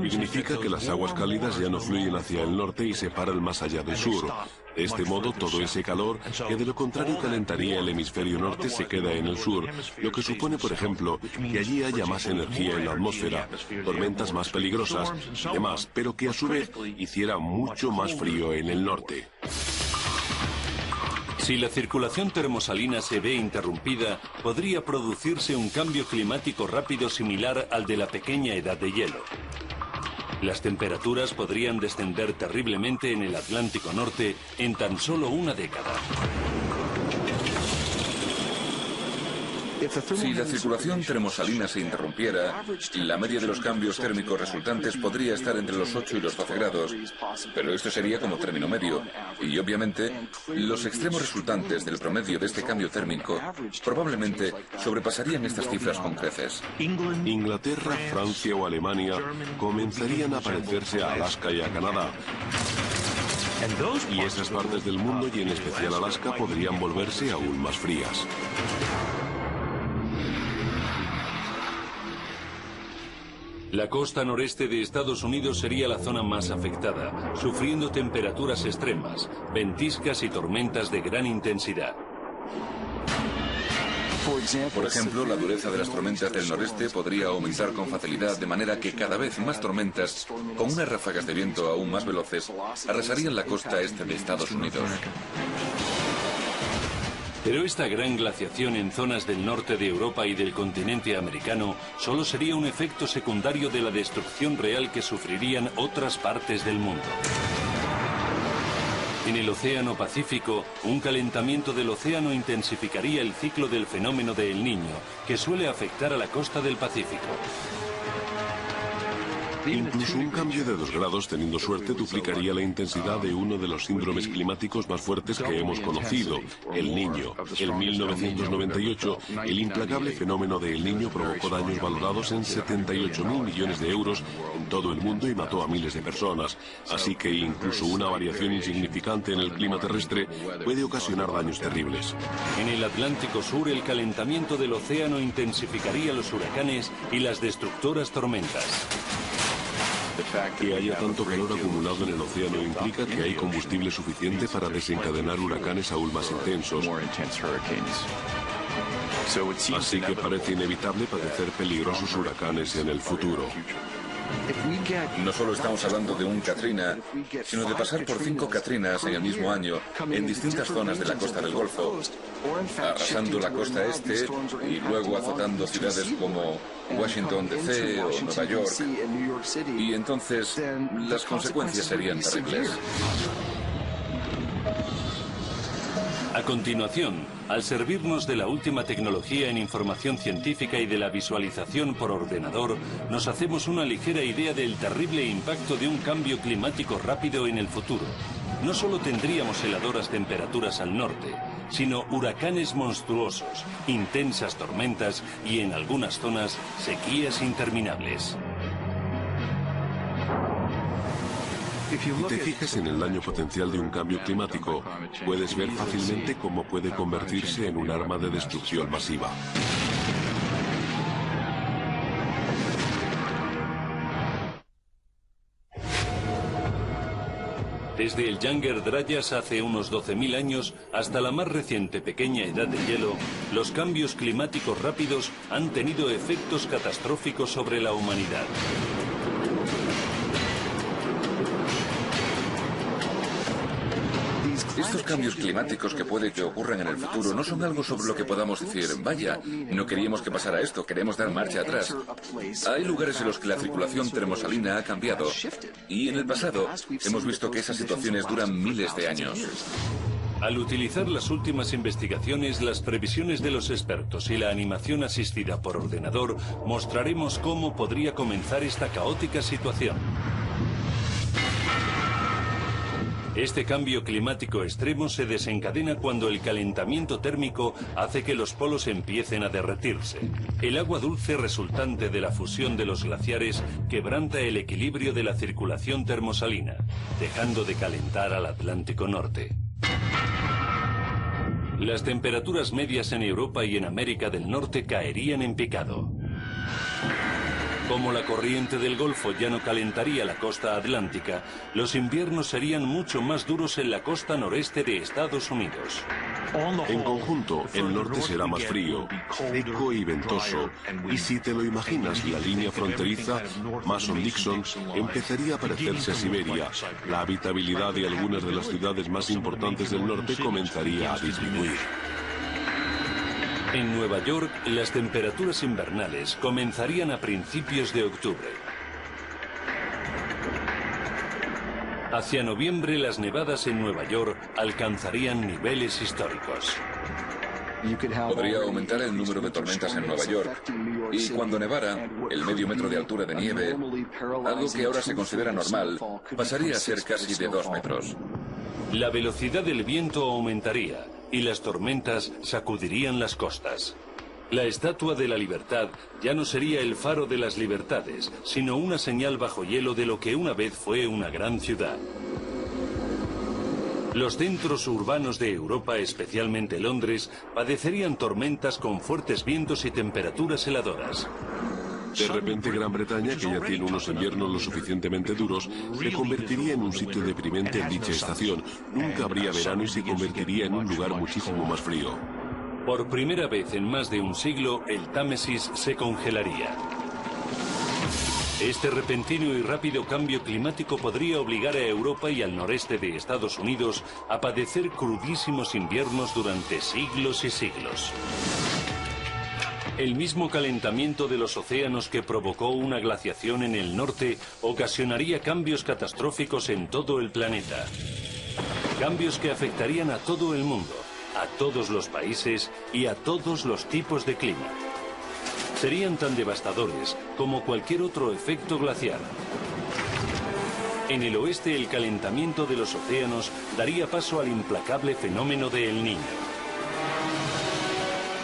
Significa que las aguas cálidas ya no fluyen hacia el norte y se paran más allá del sur. De este modo, todo ese calor, que de lo contrario calentaría el hemisferio norte, se queda en el sur, lo que supone, por ejemplo, que allí haya más energía en la atmósfera, tormentas más peligrosas y demás, pero que a su vez hiciera mucho más frío en el norte. Si la circulación termosalina se ve interrumpida, podría producirse un cambio climático rápido similar al de la pequeña edad de hielo. Las temperaturas podrían descender terriblemente en el Atlántico Norte en tan solo una década. Si la circulación termosalina se interrumpiera, la media de los cambios térmicos resultantes podría estar entre los 8 y los 12 grados, pero esto sería como término medio, y obviamente los extremos resultantes del promedio de este cambio térmico probablemente sobrepasarían estas cifras con creces. Inglaterra, Francia o Alemania comenzarían a parecerse a Alaska y a Canadá. Y esas partes del mundo, y en especial Alaska, podrían volverse aún más frías. La costa noreste de Estados Unidos sería la zona más afectada, sufriendo temperaturas extremas, ventiscas y tormentas de gran intensidad. Por ejemplo, la dureza de las tormentas del noreste podría aumentar con facilidad, de manera que cada vez más tormentas, con unas ráfagas de viento aún más veloces, arrasarían la costa este de Estados Unidos. Pero esta gran glaciación en zonas del norte de Europa y del continente americano solo sería un efecto secundario de la destrucción real que sufrirían otras partes del mundo. En el Océano Pacífico, un calentamiento del océano intensificaría el ciclo del fenómeno de El Niño, que suele afectar a la costa del Pacífico. Incluso un cambio de 2 grados, teniendo suerte, duplicaría la intensidad de uno de los síndromes climáticos más fuertes que hemos conocido, El Niño. En 1998, el implacable fenómeno de El Niño provocó daños valorados en 78.000 millones de euros en todo el mundo y mató a miles de personas. Así que incluso una variación insignificante en el clima terrestre puede ocasionar daños terribles. En el Atlántico Sur, el calentamiento del océano intensificaría los huracanes y las destructoras tormentas. Que haya tanto calor acumulado en el océano implica que hay combustible suficiente para desencadenar huracanes aún más intensos. Así que parece inevitable padecer peligrosos huracanes en el futuro. No solo estamos hablando de un Katrina, sino de pasar por 5 Katrinas en el mismo año en distintas zonas de la costa del Golfo, arrasando la costa este y luego azotando ciudades como Washington DC o Nueva York. Y entonces las consecuencias serían terribles. A continuación, al servirnos de la última tecnología en información científica y de la visualización por ordenador, nos hacemos una ligera idea del terrible impacto de un cambio climático rápido en el futuro. No solo tendríamos heladoras temperaturas al norte, sino huracanes monstruosos, intensas tormentas y, en algunas zonas, sequías interminables. Si te fijas en el daño potencial de un cambio climático, puedes ver fácilmente cómo puede convertirse en un arma de destrucción masiva. Desde el Younger Dryas hace unos 12.000 años hasta la más reciente pequeña edad de hielo, los cambios climáticos rápidos han tenido efectos catastróficos sobre la humanidad. Estos cambios climáticos que puede que ocurran en el futuro no son algo sobre lo que podamos decir, vaya, no queríamos que pasara esto, queremos dar marcha atrás. Hay lugares en los que la circulación termosalina ha cambiado y en el pasado hemos visto que esas situaciones duran miles de años. Al utilizar las últimas investigaciones, las previsiones de los expertos y la animación asistida por ordenador, mostraremos cómo podría comenzar esta caótica situación. Este cambio climático extremo se desencadena cuando el calentamiento térmico hace que los polos empiecen a derretirse. El agua dulce resultante de la fusión de los glaciares quebranta el equilibrio de la circulación termosalina, dejando de calentar al Atlántico Norte. Las temperaturas medias en Europa y en América del Norte caerían en picado. Como la corriente del Golfo ya no calentaría la costa atlántica, los inviernos serían mucho más duros en la costa noreste de Estados Unidos. En conjunto, el norte será más frío, seco y ventoso, y si te lo imaginas, la línea fronteriza, Mason-Dixon, empezaría a parecerse a Siberia. La habitabilidad de algunas de las ciudades más importantes del norte comenzaría a disminuir. En Nueva York, las temperaturas invernales comenzarían a principios de octubre. Hacia noviembre las nevadas en Nueva York alcanzarían niveles históricos. Podría aumentar el número de tormentas en Nueva York y cuando nevara, el medio metro de altura de nieve, algo que ahora se considera normal, pasaría a ser casi de 2 metros. La velocidad del viento aumentaría y las tormentas sacudirían las costas. La Estatua de la Libertad ya no sería el faro de las libertades, sino una señal bajo hielo de lo que una vez fue una gran ciudad. Los centros urbanos de Europa, especialmente Londres, padecerían tormentas con fuertes vientos y temperaturas heladoras. De repente Gran Bretaña, que ya tiene unos inviernos lo suficientemente duros, se convertiría en un sitio deprimente en dicha estación. Nunca habría verano y se convertiría en un lugar muchísimo más frío. Por primera vez en más de un siglo, el Támesis se congelaría. Este repentino y rápido cambio climático podría obligar a Europa y al noreste de Estados Unidos a padecer crudísimos inviernos durante siglos y siglos. El mismo calentamiento de los océanos que provocó una glaciación en el norte ocasionaría cambios catastróficos en todo el planeta. Cambios que afectarían a todo el mundo, a todos los países y a todos los tipos de clima. Serían tan devastadores como cualquier otro efecto glacial. En el oeste, el calentamiento de los océanos daría paso al implacable fenómeno de El Niño.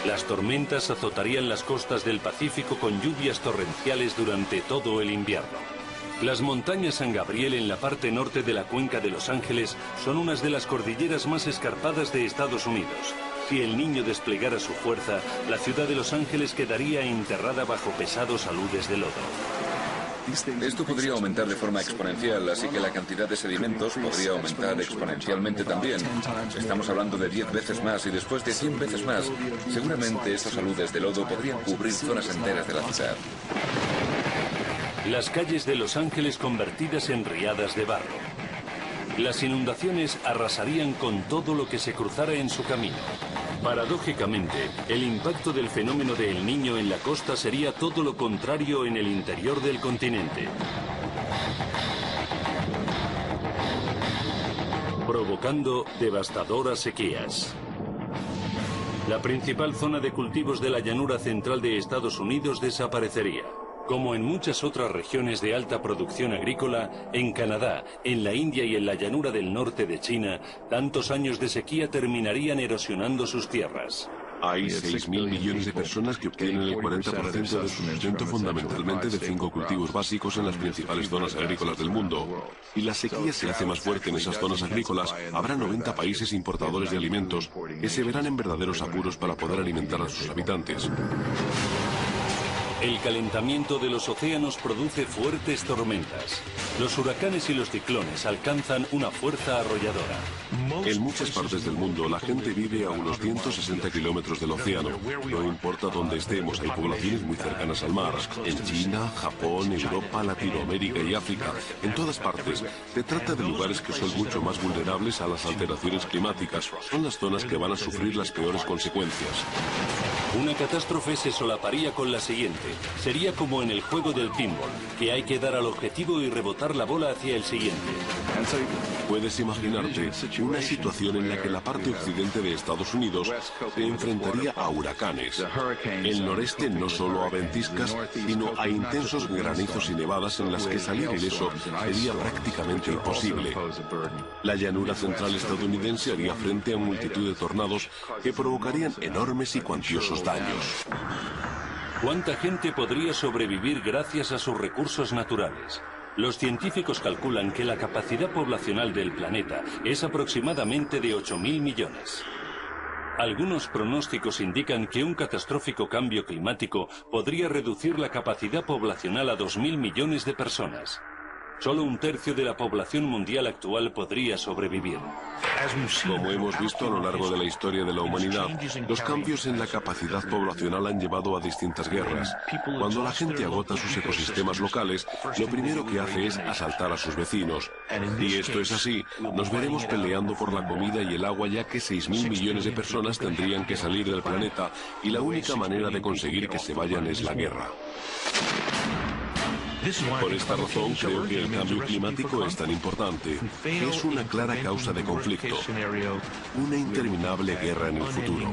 Las tormentas azotarían las costas del Pacífico con lluvias torrenciales durante todo el invierno. Las montañas San Gabriel en la parte norte de la cuenca de Los Ángeles son unas de las cordilleras más escarpadas de Estados Unidos. Si El Niño desplegara su fuerza, la ciudad de Los Ángeles quedaría enterrada bajo pesados aludes de lodo. Esto podría aumentar de forma exponencial, así que la cantidad de sedimentos podría aumentar exponencialmente también. Estamos hablando de 10 veces más y después de 100 veces más. Seguramente estos aludes de lodo podrían cubrir zonas enteras de la ciudad. Las calles de Los Ángeles convertidas en riadas de barro. Las inundaciones arrasarían con todo lo que se cruzara en su camino. Paradójicamente, el impacto del fenómeno de El Niño en la costa sería todo lo contrario en el interior del continente, provocando devastadoras sequías. La principal zona de cultivos de la llanura central de Estados Unidos desaparecería. Como en muchas otras regiones de alta producción agrícola, en Canadá, en la India y en la llanura del norte de China, tantos años de sequía terminarían erosionando sus tierras. Hay 6.000 millones de personas que obtienen el 40% de su sustento fundamentalmente de 5 cultivos básicos en las principales zonas agrícolas del mundo. Y la sequía se hace más fuerte en esas zonas agrícolas. Habrá 90 países importadores de alimentos que se verán en verdaderos apuros para poder alimentar a sus habitantes. El calentamiento de los océanos produce fuertes tormentas. Los huracanes y los ciclones alcanzan una fuerza arrolladora. En muchas partes del mundo la gente vive a unos 160 kilómetros del océano. No importa dónde estemos, hay poblaciones muy cercanas al mar. En China, Japón, Europa, Latinoamérica y África. En todas partes. Se trata de lugares que son mucho más vulnerables a las alteraciones climáticas. Son las zonas que van a sufrir las peores consecuencias. Una catástrofe se solaparía con la siguiente. Sería como en el juego del pinball, que hay que dar al objetivo y rebotar la bola hacia el siguiente. Puedes imaginarte una situación en la que la parte occidente de Estados Unidos se enfrentaría a huracanes. El noreste no solo a ventiscas, sino a intensos granizos y nevadas en las que salir ileso sería prácticamente imposible. La llanura central estadounidense haría frente a multitud de tornados que provocarían enormes y cuantiosos daños. ¿Cuánta gente podría sobrevivir gracias a sus recursos naturales? Los científicos calculan que la capacidad poblacional del planeta es aproximadamente de 8.000 millones. Algunos pronósticos indican que un catastrófico cambio climático podría reducir la capacidad poblacional a 2.000 millones de personas. Solo un tercio de la población mundial actual podría sobrevivir. Como hemos visto a lo largo de la historia de la humanidad, los cambios en la capacidad poblacional han llevado a distintas guerras. Cuando la gente agota sus ecosistemas locales, lo primero que hace es asaltar a sus vecinos. Y esto es así, nos veremos peleando por la comida y el agua, ya que 6.000 millones de personas tendrían que salir del planeta y la única manera de conseguir que se vayan es la guerra. Por esta razón creo que el cambio climático es tan importante. Es una clara causa de conflicto, una interminable guerra en el futuro.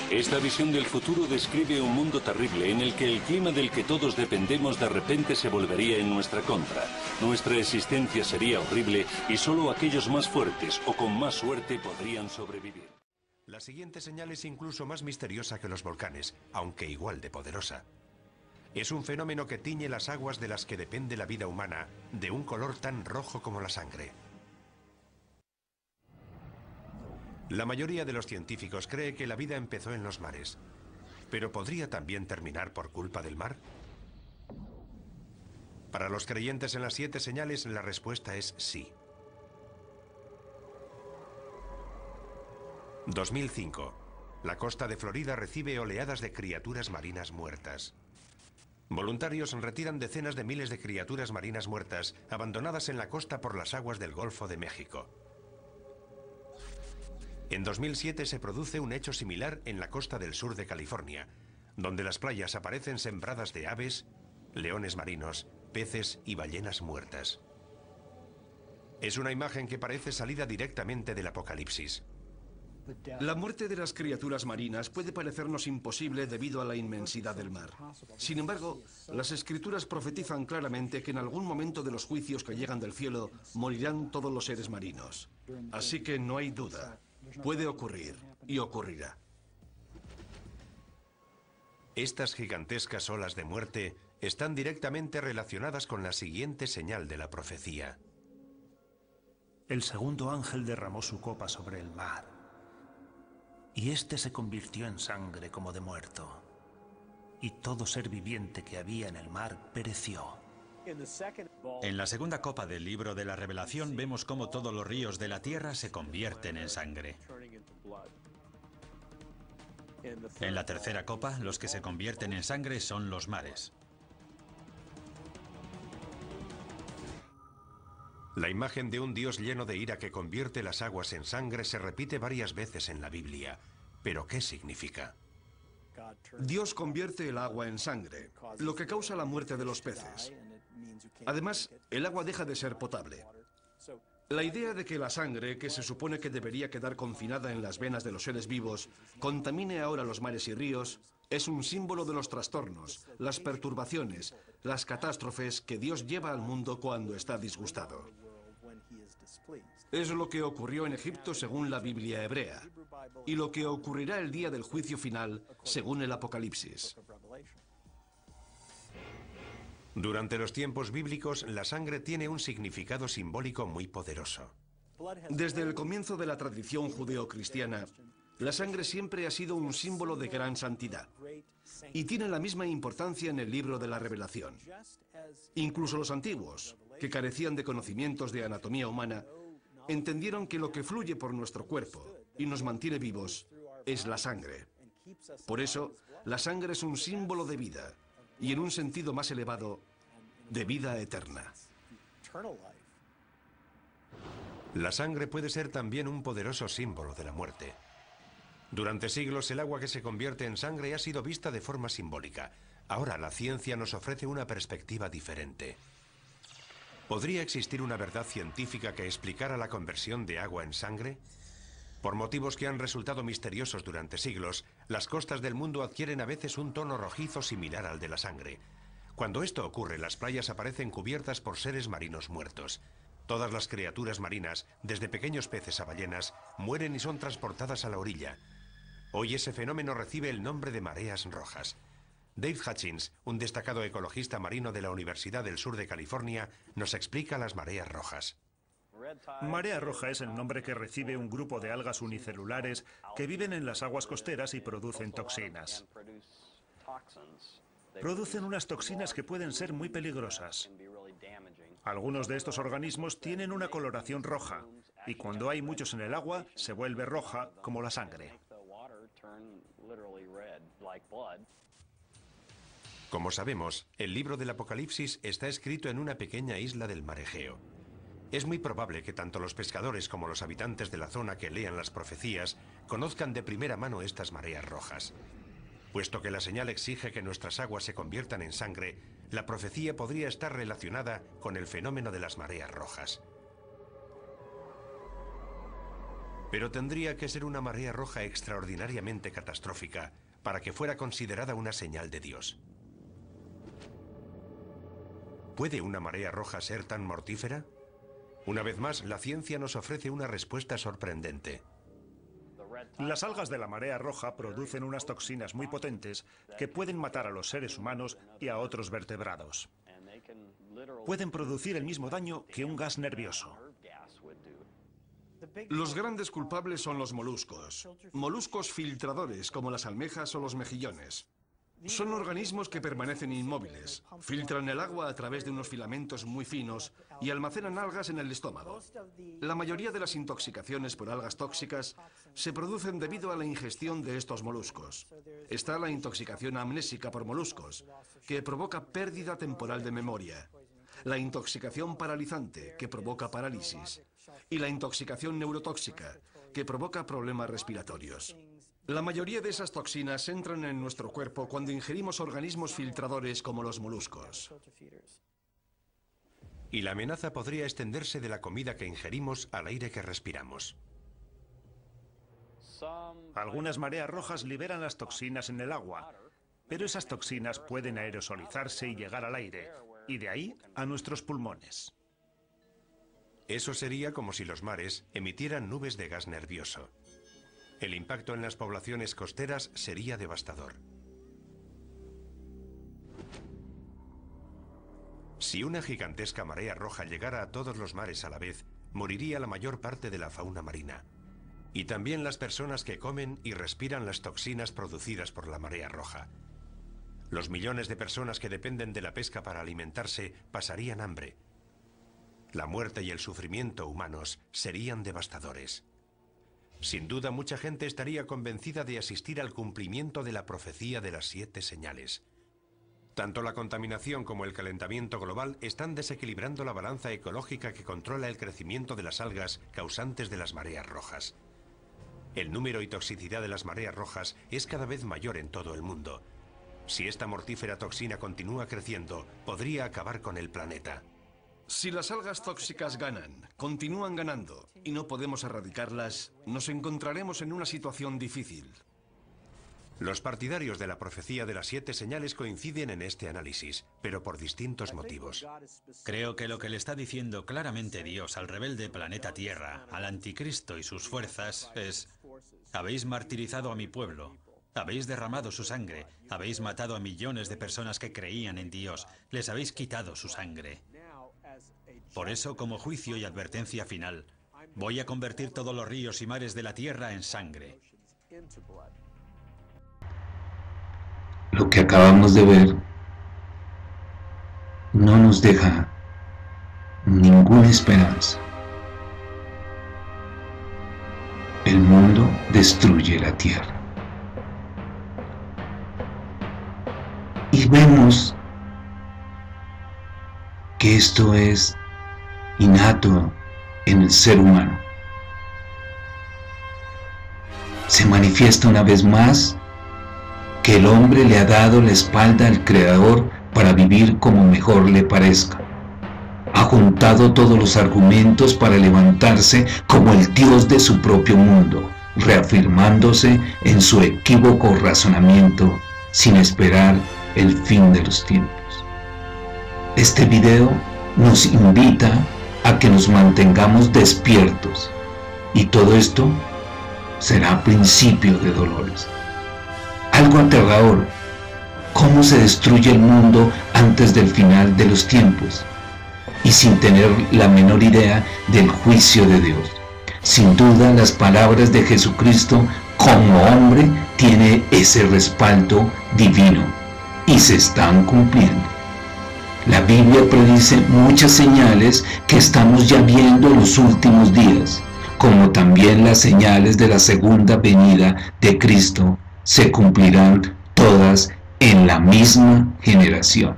Esta visión del futuro describe un mundo terrible en el que el clima del que todos dependemos de repente se volvería en nuestra contra. Nuestra existencia sería horrible y solo aquellos más fuertes o con más suerte podrían sobrevivir. La siguiente señal es incluso más misteriosa que los volcanes, aunque igual de poderosa. Es un fenómeno que tiñe las aguas de las que depende la vida humana, de un color tan rojo como la sangre. La mayoría de los científicos cree que la vida empezó en los mares. ¿Pero podría también terminar por culpa del mar? Para los creyentes en las 7 señales, la respuesta es sí. 2005. La costa de Florida recibe oleadas de criaturas marinas muertas. Voluntarios retiran decenas de miles de criaturas marinas muertas abandonadas en la costa por las aguas del Golfo de México. En 2007 se produce un hecho similar en la costa del sur de California, donde las playas aparecen sembradas de aves, leones marinos, peces y ballenas muertas. Es una imagen que parece salida directamente del Apocalipsis. La muerte de las criaturas marinas puede parecernos imposible debido a la inmensidad del mar. Sin embargo, las escrituras profetizan claramente que en algún momento de los juicios que llegan del cielo morirán todos los seres marinos. Así que no hay duda. Puede ocurrir y ocurrirá. Estas gigantescas olas de muerte están directamente relacionadas con la siguiente señal de la profecía. El segundo ángel derramó su copa sobre el mar, y éste se convirtió en sangre como de muerto, y todo ser viviente que había en el mar pereció. En la segunda copa del libro de la Revelación vemos cómo todos los ríos de la tierra se convierten en sangre. En la tercera copa, los que se convierten en sangre son los mares. La imagen de un Dios lleno de ira que convierte las aguas en sangre se repite varias veces en la Biblia. ¿Pero qué significa? Dios convierte el agua en sangre, lo que causa la muerte de los peces. Además, el agua deja de ser potable. La idea de que la sangre, que se supone que debería quedar confinada en las venas de los seres vivos, contamine ahora los mares y ríos, es un símbolo de los trastornos, las perturbaciones, las catástrofes que Dios lleva al mundo cuando está disgustado. Es lo que ocurrió en Egipto según la Biblia hebrea, y lo que ocurrirá el día del juicio final según el Apocalipsis. Durante los tiempos bíblicos, la sangre tiene un significado simbólico muy poderoso. Desde el comienzo de la tradición judeocristiana, la sangre siempre ha sido un símbolo de gran santidad, y tiene la misma importancia en el libro de la Revelación. Incluso los antiguos, que carecían de conocimientos de anatomía humana, entendieron que lo que fluye por nuestro cuerpo y nos mantiene vivos es la sangre. Por eso, la sangre es un símbolo de vida, y en un sentido más elevado, de vida eterna. La sangre puede ser también un poderoso símbolo de la muerte. Durante siglos el agua que se convierte en sangre ha sido vista de forma simbólica. Ahora la ciencia nos ofrece una perspectiva diferente. ¿Podría existir una verdad científica que explicara la conversión de agua en sangre? Por motivos que han resultado misteriosos durante siglos, las costas del mundo adquieren a veces un tono rojizo similar al de la sangre. Cuando esto ocurre, las playas aparecen cubiertas por seres marinos muertos. Todas las criaturas marinas, desde pequeños peces a ballenas, mueren y son transportadas a la orilla. Hoy ese fenómeno recibe el nombre de mareas rojas. Dave Hutchins, un destacado ecologista marino de la Universidad del Sur de California, nos explica las mareas rojas. Marea roja es el nombre que recibe un grupo de algas unicelulares que viven en las aguas costeras y producen toxinas. Producen unas toxinas que pueden ser muy peligrosas. Algunos de estos organismos tienen una coloración roja, y cuando hay muchos en el agua, se vuelve roja como la sangre. Como sabemos, el libro del Apocalipsis está escrito en una pequeña isla del mar Egeo. Es muy probable que tanto los pescadores como los habitantes de la zona que lean las profecías conozcan de primera mano estas mareas rojas. Puesto que la señal exige que nuestras aguas se conviertan en sangre, la profecía podría estar relacionada con el fenómeno de las mareas rojas. Pero tendría que ser una marea roja extraordinariamente catastrófica para que fuera considerada una señal de Dios. ¿Puede una marea roja ser tan mortífera? Una vez más, la ciencia nos ofrece una respuesta sorprendente. Las algas de la marea roja producen unas toxinas muy potentes que pueden matar a los seres humanos y a otros vertebrados. Pueden producir el mismo daño que un gas nervioso. Los grandes culpables son los moluscos. Moluscos filtradores como las almejas o los mejillones. Son organismos que permanecen inmóviles, filtran el agua a través de unos filamentos muy finos y almacenan algas en el estómago. La mayoría de las intoxicaciones por algas tóxicas se producen debido a la ingestión de estos moluscos. Está la intoxicación amnésica por moluscos, que provoca pérdida temporal de memoria. La intoxicación paralizante, que provoca parálisis. Y la intoxicación neurotóxica, que provoca problemas respiratorios. La mayoría de esas toxinas entran en nuestro cuerpo cuando ingerimos organismos filtradores como los moluscos. Y la amenaza podría extenderse de la comida que ingerimos al aire que respiramos. Algunas mareas rojas liberan las toxinas en el agua, pero esas toxinas pueden aerosolizarse y llegar al aire, y de ahí a nuestros pulmones. Eso sería como si los mares emitieran nubes de gas nervioso. El impacto en las poblaciones costeras sería devastador. Si una gigantesca marea roja llegara a todos los mares a la vez, moriría la mayor parte de la fauna marina. Y también las personas que comen y respiran las toxinas producidas por la marea roja. Los millones de personas que dependen de la pesca para alimentarse pasarían hambre. La muerte y el sufrimiento humanos serían devastadores. Sin duda, mucha gente estaría convencida de asistir al cumplimiento de la profecía de las 7 señales. Tanto la contaminación como el calentamiento global están desequilibrando la balanza ecológica que controla el crecimiento de las algas causantes de las mareas rojas. El número y toxicidad de las mareas rojas es cada vez mayor en todo el mundo. Si esta mortífera toxina continúa creciendo, podría acabar con el planeta. Si las algas tóxicas ganan, continúan ganando, y no podemos erradicarlas, nos encontraremos en una situación difícil. Los partidarios de la profecía de las 7 señales coinciden en este análisis, pero por distintos motivos. Creo que lo que le está diciendo claramente Dios al rebelde planeta Tierra, al anticristo y sus fuerzas, es: habéis martirizado a mi pueblo, habéis derramado su sangre, habéis matado a millones de personas que creían en Dios, les habéis quitado su sangre. Por eso, como juicio y advertencia final, voy a convertir todos los ríos y mares de la tierra en sangre. Lo que acabamos de ver no nos deja ninguna esperanza. El mundo destruye la tierra. Y vemos que esto es innato en el ser humano. Se manifiesta una vez más que el hombre le ha dado la espalda al Creador para vivir como mejor le parezca. Ha juntado todos los argumentos para levantarse como el Dios de su propio mundo, reafirmándose en su equívoco razonamiento sin esperar el fin de los tiempos. Este video nos invita a que nos mantengamos despiertos, y todo esto será principio de dolores. Algo aterrador: cómo se destruye el mundo antes del final de los tiempos, y sin tener la menor idea del juicio de Dios. Sin duda, las palabras de Jesucristo como hombre tiene ese respaldo divino, y se están cumpliendo. La Biblia predice muchas señales que estamos ya viendo en los últimos días, como también las señales de la segunda venida de Cristo se cumplirán todas en la misma generación.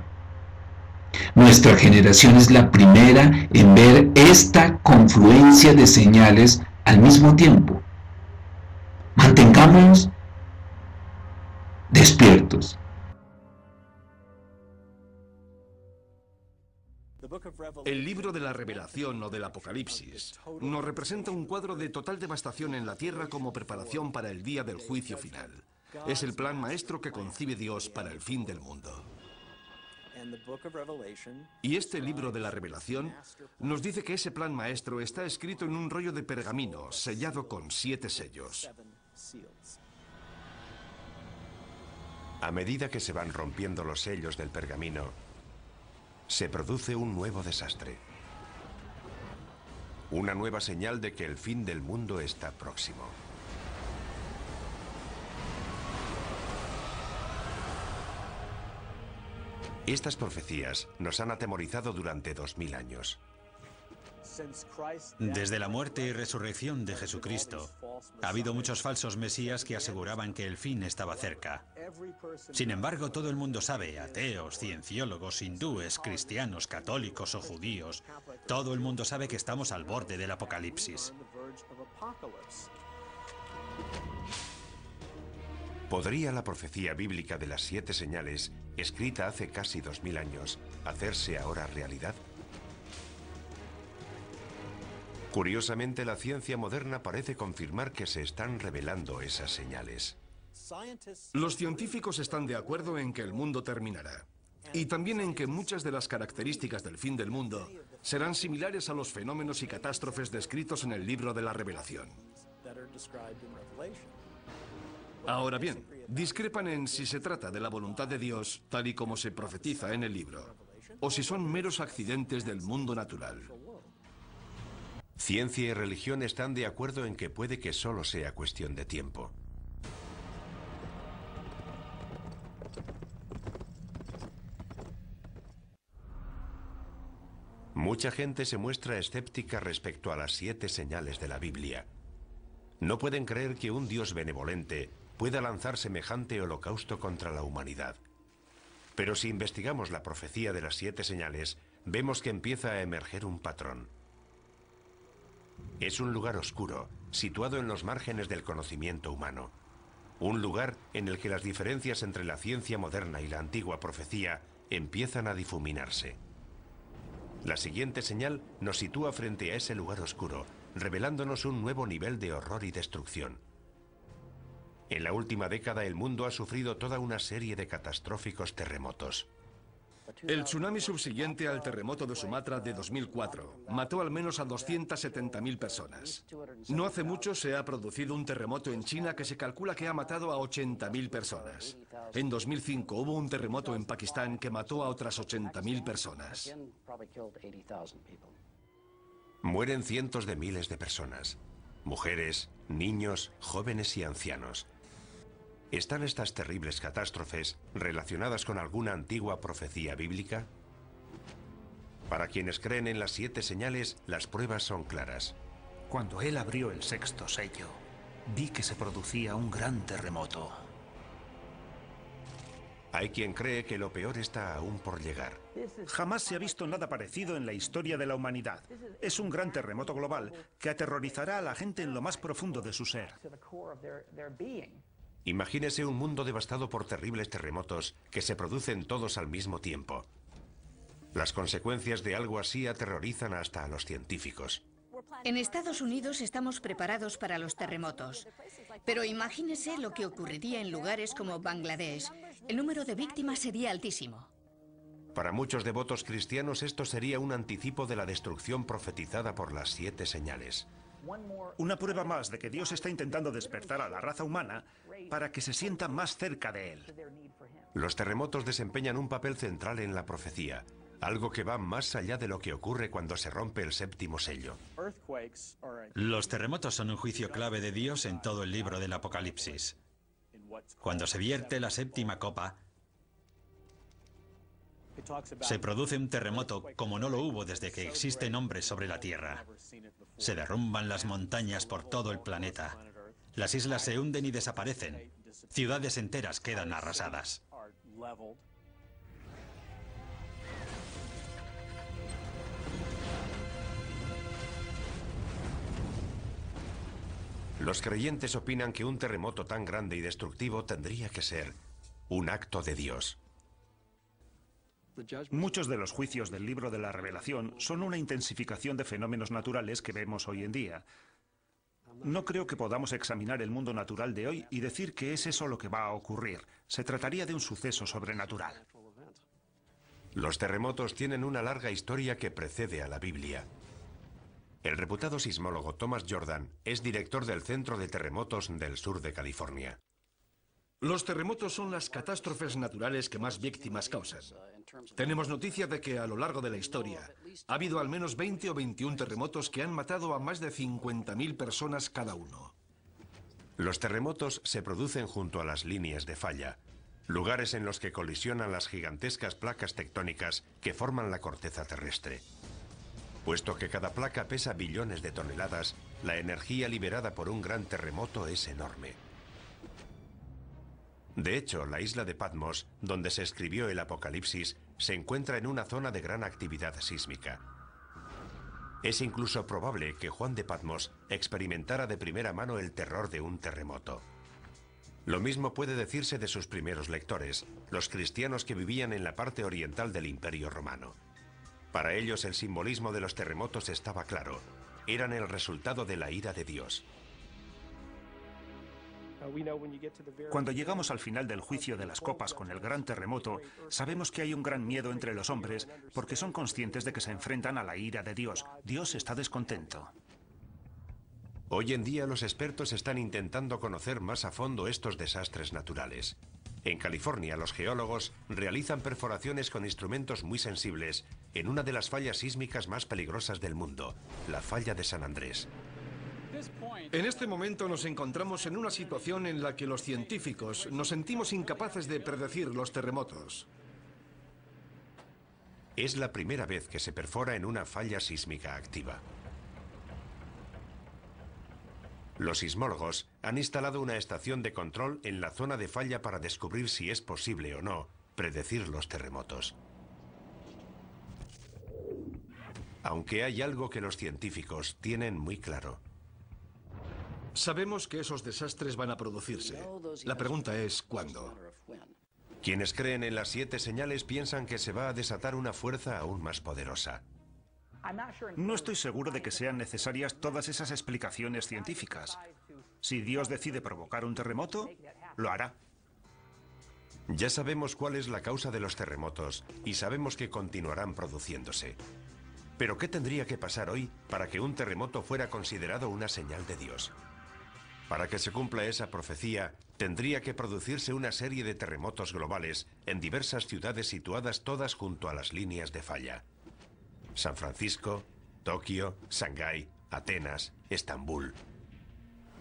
Nuestra generación es la primera en ver esta confluencia de señales al mismo tiempo. Mantengámonos despiertos. El libro de la Revelación o del Apocalipsis nos representa un cuadro de total devastación en la tierra como preparación para el día del juicio final. Es el plan maestro que concibe Dios para el fin del mundo. Y este libro de la Revelación nos dice que ese plan maestro está escrito en un rollo de pergamino sellado con 7 sellos. A medida que se van rompiendo los sellos del pergamino, se produce un nuevo desastre. Una nueva señal de que el fin del mundo está próximo. Estas profecías nos han atemorizado durante 2000 años. Desde la muerte y resurrección de Jesucristo, ha habido muchos falsos mesías que aseguraban que el fin estaba cerca. Sin embargo, todo el mundo sabe, ateos, cienciólogos, hindúes, cristianos, católicos o judíos, todo el mundo sabe que estamos al borde del apocalipsis. ¿Podría la profecía bíblica de las 7 señales, escrita hace casi 2000 años, hacerse ahora realidad? Curiosamente, la ciencia moderna parece confirmar que se están revelando esas señales. Los científicos están de acuerdo en que el mundo terminará. Y también en que muchas de las características del fin del mundo serán similares a los fenómenos y catástrofes descritos en el libro de la Revelación. Ahora bien, discrepan en si se trata de la voluntad de Dios, tal y como se profetiza en el libro, o si son meros accidentes del mundo natural. Ciencia y religión están de acuerdo en que puede que solo sea cuestión de tiempo. Mucha gente se muestra escéptica respecto a las 7 señales de la Biblia. No pueden creer que un Dios benevolente pueda lanzar semejante holocausto contra la humanidad. Pero si investigamos la profecía de las 7 señales, vemos que empieza a emerger un patrón. Es un lugar oscuro, situado en los márgenes del conocimiento humano. Un lugar en el que las diferencias entre la ciencia moderna y la antigua profecía empiezan a difuminarse. La siguiente señal nos sitúa frente a ese lugar oscuro, revelándonos un nuevo nivel de horror y destrucción. En la última década el mundo ha sufrido toda una serie de catastróficos terremotos. El tsunami subsiguiente al terremoto de Sumatra de 2004 mató al menos a 270.000 personas. No hace mucho se ha producido un terremoto en China que se calcula que ha matado a 80.000 personas. En 2005 hubo un terremoto en Pakistán que mató a otras 80.000 personas. Mueren cientos de miles de personas. Mujeres, niños, jóvenes y ancianos. ¿Están estas terribles catástrofes relacionadas con alguna antigua profecía bíblica? Para quienes creen en las 7 señales, las pruebas son claras. Cuando él abrió el 6º sello, vi que se producía un gran terremoto. Hay quien cree que lo peor está aún por llegar. Jamás se ha visto nada parecido en la historia de la humanidad. Es un gran terremoto global que aterrorizará a la gente en lo más profundo de su ser. Imagínese un mundo devastado por terribles terremotos que se producen todos al mismo tiempo. Las consecuencias de algo así aterrorizan hasta a los científicos. En Estados Unidos estamos preparados para los terremotos. Pero imagínese lo que ocurriría en lugares como Bangladesh. El número de víctimas sería altísimo. Para muchos devotos cristianos esto sería un anticipo de la destrucción profetizada por las 7 señales. Una prueba más de que Dios está intentando despertar a la raza humana para que se sienta más cerca de Él. Los terremotos desempeñan un papel central en la profecía, algo que va más allá de lo que ocurre cuando se rompe el 7º sello. Los terremotos son un juicio clave de Dios en todo el libro del Apocalipsis. Cuando se vierte la 7ª copa, se produce un terremoto como no lo hubo desde que existen hombres sobre la Tierra. Se derrumban las montañas por todo el planeta. Las islas se hunden y desaparecen. Ciudades enteras quedan arrasadas. Los creyentes opinan que un terremoto tan grande y destructivo tendría que ser un acto de Dios. Muchos de los juicios del libro de la Revelación son una intensificación de fenómenos naturales que vemos hoy en día. No creo que podamos examinar el mundo natural de hoy y decir que es eso lo que va a ocurrir. Se trataría de un suceso sobrenatural. Los terremotos tienen una larga historia que precede a la Biblia. El reputado sismólogo Thomas Jordan es director del Centro de Terremotos del sur de California. Los terremotos son las catástrofes naturales que más víctimas causan. Tenemos noticia de que a lo largo de la historia ha habido al menos 20 o 21 terremotos que han matado a más de 50.000 personas cada uno. Los terremotos se producen junto a las líneas de falla, lugares en los que colisionan las gigantescas placas tectónicas que forman la corteza terrestre. Puesto que cada placa pesa billones de toneladas, la energía liberada por un gran terremoto es enorme. De hecho, la isla de Patmos, donde se escribió el Apocalipsis, se encuentra en una zona de gran actividad sísmica. Es incluso probable que Juan de Patmos experimentara de primera mano el terror de un terremoto. Lo mismo puede decirse de sus primeros lectores, los cristianos que vivían en la parte oriental del Imperio Romano. Para ellos el simbolismo de los terremotos estaba claro. Eran el resultado de la ira de Dios. Cuando llegamos al final del juicio de las copas con el gran terremoto, sabemos que hay un gran miedo entre los hombres porque son conscientes de que se enfrentan a la ira de Dios. Dios está descontento. Hoy en día los expertos están intentando conocer más a fondo estos desastres naturales. En California, los geólogos realizan perforaciones con instrumentos muy sensibles en una de las fallas sísmicas más peligrosas del mundo, la falla de San Andrés. En este momento nos encontramos en una situación en la que los científicos nos sentimos incapaces de predecir los terremotos. Es la primera vez que se perfora en una falla sísmica activa. Los sismólogos han instalado una estación de control en la zona de falla para descubrir si es posible o no predecir los terremotos. Aunque hay algo que los científicos tienen muy claro. Sabemos que esos desastres van a producirse. La pregunta es, ¿cuándo? Quienes creen en las 7 señales piensan que se va a desatar una fuerza aún más poderosa. No estoy seguro de que sean necesarias todas esas explicaciones científicas. Si Dios decide provocar un terremoto, lo hará. Ya sabemos cuál es la causa de los terremotos y sabemos que continuarán produciéndose. Pero ¿qué tendría que pasar hoy para que un terremoto fuera considerado una señal de Dios? Para que se cumpla esa profecía, tendría que producirse una serie de terremotos globales en diversas ciudades situadas todas junto a las líneas de falla. San Francisco, Tokio, Shanghái, Atenas, Estambul.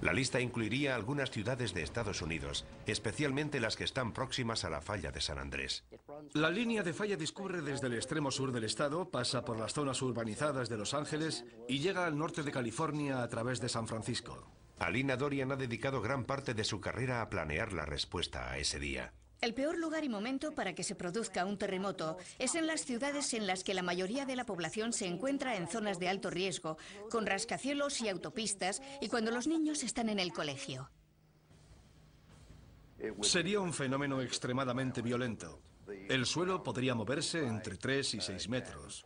La lista incluiría algunas ciudades de Estados Unidos, especialmente las que están próximas a la falla de San Andrés. La línea de falla discurre desde el extremo sur del estado, pasa por las zonas urbanizadas de Los Ángeles y llega al norte de California a través de San Francisco. Alina Dorian ha dedicado gran parte de su carrera a planear la respuesta a ese día. El peor lugar y momento para que se produzca un terremoto es en las ciudades en las que la mayoría de la población se encuentra en zonas de alto riesgo, con rascacielos y autopistas, y cuando los niños están en el colegio. Sería un fenómeno extremadamente violento. El suelo podría moverse entre 3 y 6 metros.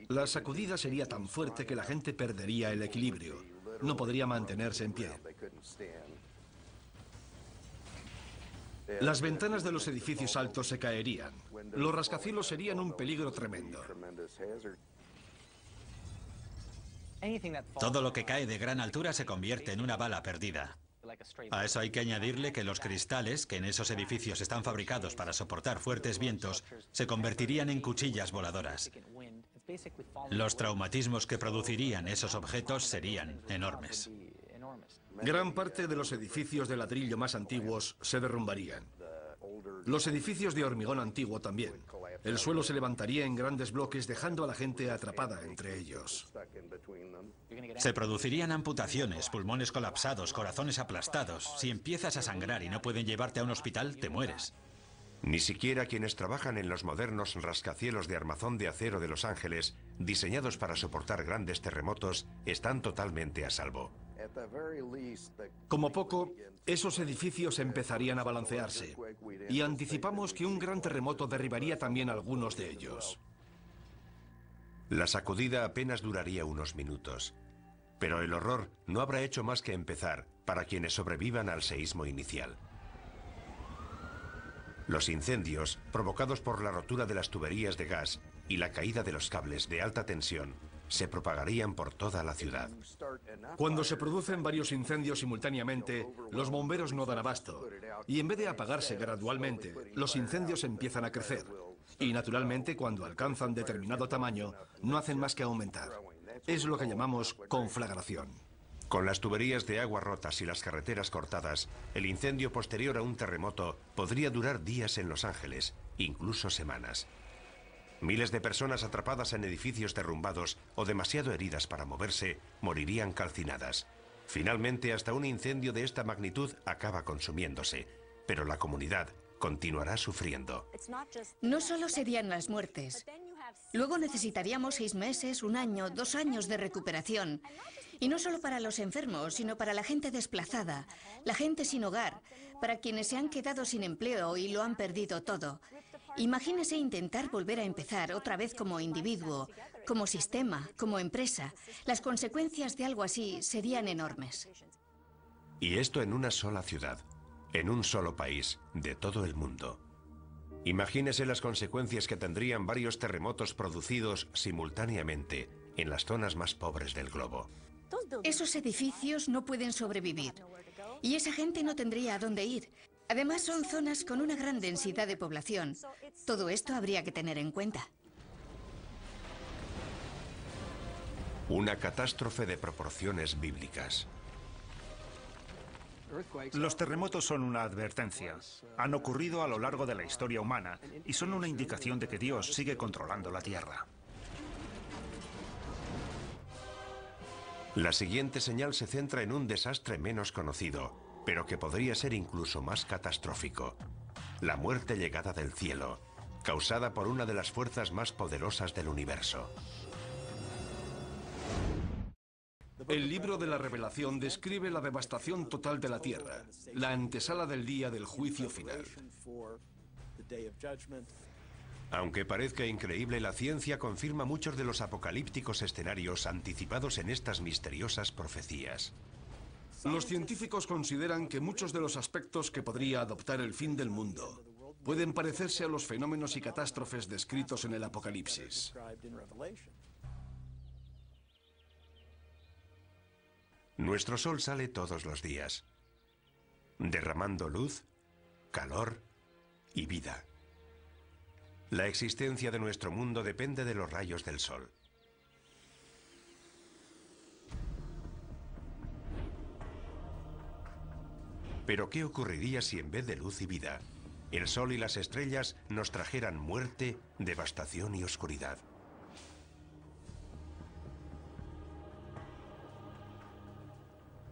La sacudida sería tan fuerte que la gente perdería el equilibrio. No podría mantenerse en pie. Las ventanas de los edificios altos se caerían. Los rascacielos serían un peligro tremendo. Todo lo que cae de gran altura se convierte en una bala perdida. A eso hay que añadirle que los cristales, que en esos edificios están fabricados para soportar fuertes vientos, se convertirían en cuchillas voladoras. Los traumatismos que producirían esos objetos serían enormes. Gran parte de los edificios de ladrillo más antiguos se derrumbarían. Los edificios de hormigón antiguo también. El suelo se levantaría en grandes bloques dejando a la gente atrapada entre ellos. Se producirían amputaciones, pulmones colapsados, corazones aplastados. Si empiezas a sangrar y no pueden llevarte a un hospital, te mueres. Ni siquiera quienes trabajan en los modernos rascacielos de armazón de acero de Los Ángeles, diseñados para soportar grandes terremotos, están totalmente a salvo. Como poco, esos edificios empezarían a balancearse, y anticipamos que un gran terremoto derribaría también algunos de ellos. La sacudida apenas duraría unos minutos, pero el horror no habrá hecho más que empezar para quienes sobrevivan al seísmo inicial. Los incendios, provocados por la rotura de las tuberías de gas y la caída de los cables de alta tensión, se propagarían por toda la ciudad. Cuando se producen varios incendios simultáneamente, los bomberos no dan abasto, y en vez de apagarse gradualmente, los incendios empiezan a crecer. Y naturalmente, cuando alcanzan determinado tamaño, no hacen más que aumentar. Es lo que llamamos conflagración. Con las tuberías de agua rotas y las carreteras cortadas, el incendio posterior a un terremoto podría durar días en Los Ángeles, incluso semanas. Miles de personas atrapadas en edificios derrumbados o demasiado heridas para moverse morirían calcinadas. Finalmente, hasta un incendio de esta magnitud acaba consumiéndose, pero la comunidad continuará sufriendo. No solo serían las muertes. Luego necesitaríamos 6 meses, 1 año, 2 años de recuperación. Y no solo para los enfermos, sino para la gente desplazada, la gente sin hogar, para quienes se han quedado sin empleo y lo han perdido todo. Imagínese intentar volver a empezar otra vez como individuo, como sistema, como empresa. Las consecuencias de algo así serían enormes. Y esto en una sola ciudad, en un solo país, de todo el mundo. Imagínese las consecuencias que tendrían varios terremotos producidos simultáneamente en las zonas más pobres del globo. Esos edificios no pueden sobrevivir y esa gente no tendría a dónde ir. Además, son zonas con una gran densidad de población. Todo esto habría que tener en cuenta. Una catástrofe de proporciones bíblicas. Los terremotos son una advertencia. Han ocurrido a lo largo de la historia humana y son una indicación de que Dios sigue controlando la Tierra. La siguiente señal se centra en un desastre menos conocido, pero que podría ser incluso más catastrófico. La muerte llegada del cielo, causada por una de las fuerzas más poderosas del universo. El libro de la Revelación describe la devastación total de la tierra, la antesala del día del juicio final. Aunque parezca increíble, la ciencia confirma muchos de los apocalípticos escenarios anticipados en estas misteriosas profecías. Los científicos consideran que muchos de los aspectos que podría adoptar el fin del mundo pueden parecerse a los fenómenos y catástrofes descritos en el Apocalipsis. Nuestro sol sale todos los días, derramando luz, calor y vida. La existencia de nuestro mundo depende de los rayos del sol. Pero ¿qué ocurriría si en vez de luz y vida, el sol y las estrellas nos trajeran muerte, devastación y oscuridad?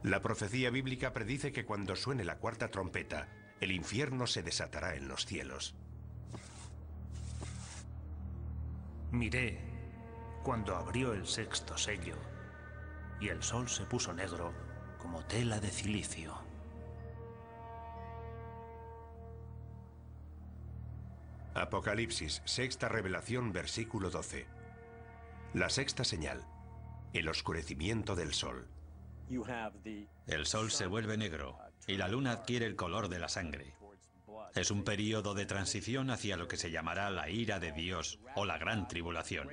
La profecía bíblica predice que cuando suene la cuarta trompeta, el infierno se desatará en los cielos. Miré cuando abrió el 6º sello y el sol se puso negro como tela de cilicio. Apocalipsis, sexta revelación, versículo 12. La sexta señal, el oscurecimiento del sol. El sol se vuelve negro y la luna adquiere el color de la sangre. Es un período de transición hacia lo que se llamará la ira de Dios o la gran tribulación.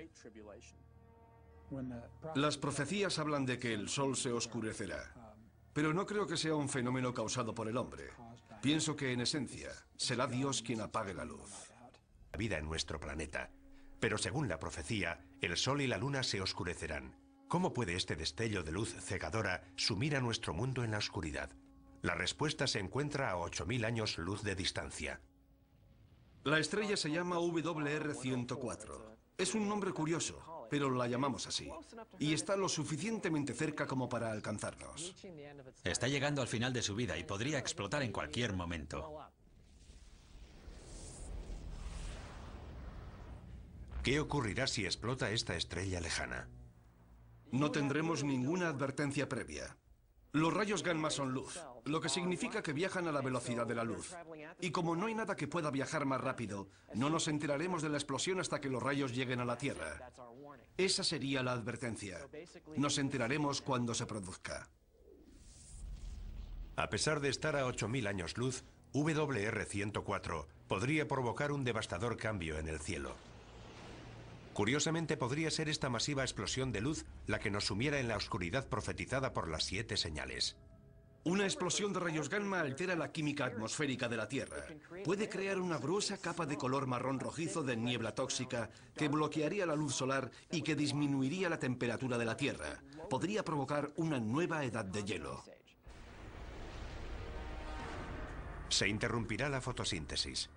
Las profecías hablan de que el sol se oscurecerá, pero no creo que sea un fenómeno causado por el hombre. Pienso que en esencia será Dios quien apague la luz. La vida en nuestro planeta, pero según la profecía, el sol y la luna se oscurecerán. ¿Cómo puede este destello de luz cegadora sumir a nuestro mundo en la oscuridad? La respuesta se encuentra a 8000 años luz de distancia. La estrella se llama WR104. Es un nombre curioso, pero la llamamos así. Y está lo suficientemente cerca como para alcanzarnos. Está llegando al final de su vida y podría explotar en cualquier momento. ¿Qué ocurrirá si explota esta estrella lejana? No tendremos ninguna advertencia previa. Los rayos gamma son luz, lo que significa que viajan a la velocidad de la luz. Y como no hay nada que pueda viajar más rápido, no nos enteraremos de la explosión hasta que los rayos lleguen a la Tierra. Esa sería la advertencia. Nos enteraremos cuando se produzca. A pesar de estar a 8.000 años luz, WR-104 podría provocar un devastador cambio en el cielo. Curiosamente, podría ser esta masiva explosión de luz la que nos sumiera en la oscuridad profetizada por las 7 señales. Una explosión de rayos gamma altera la química atmosférica de la Tierra. Puede crear una gruesa capa de color marrón rojizo de niebla tóxica que bloquearía la luz solar y que disminuiría la temperatura de la Tierra. Podría provocar una nueva edad de hielo. Se interrumpirá la fotosíntesis.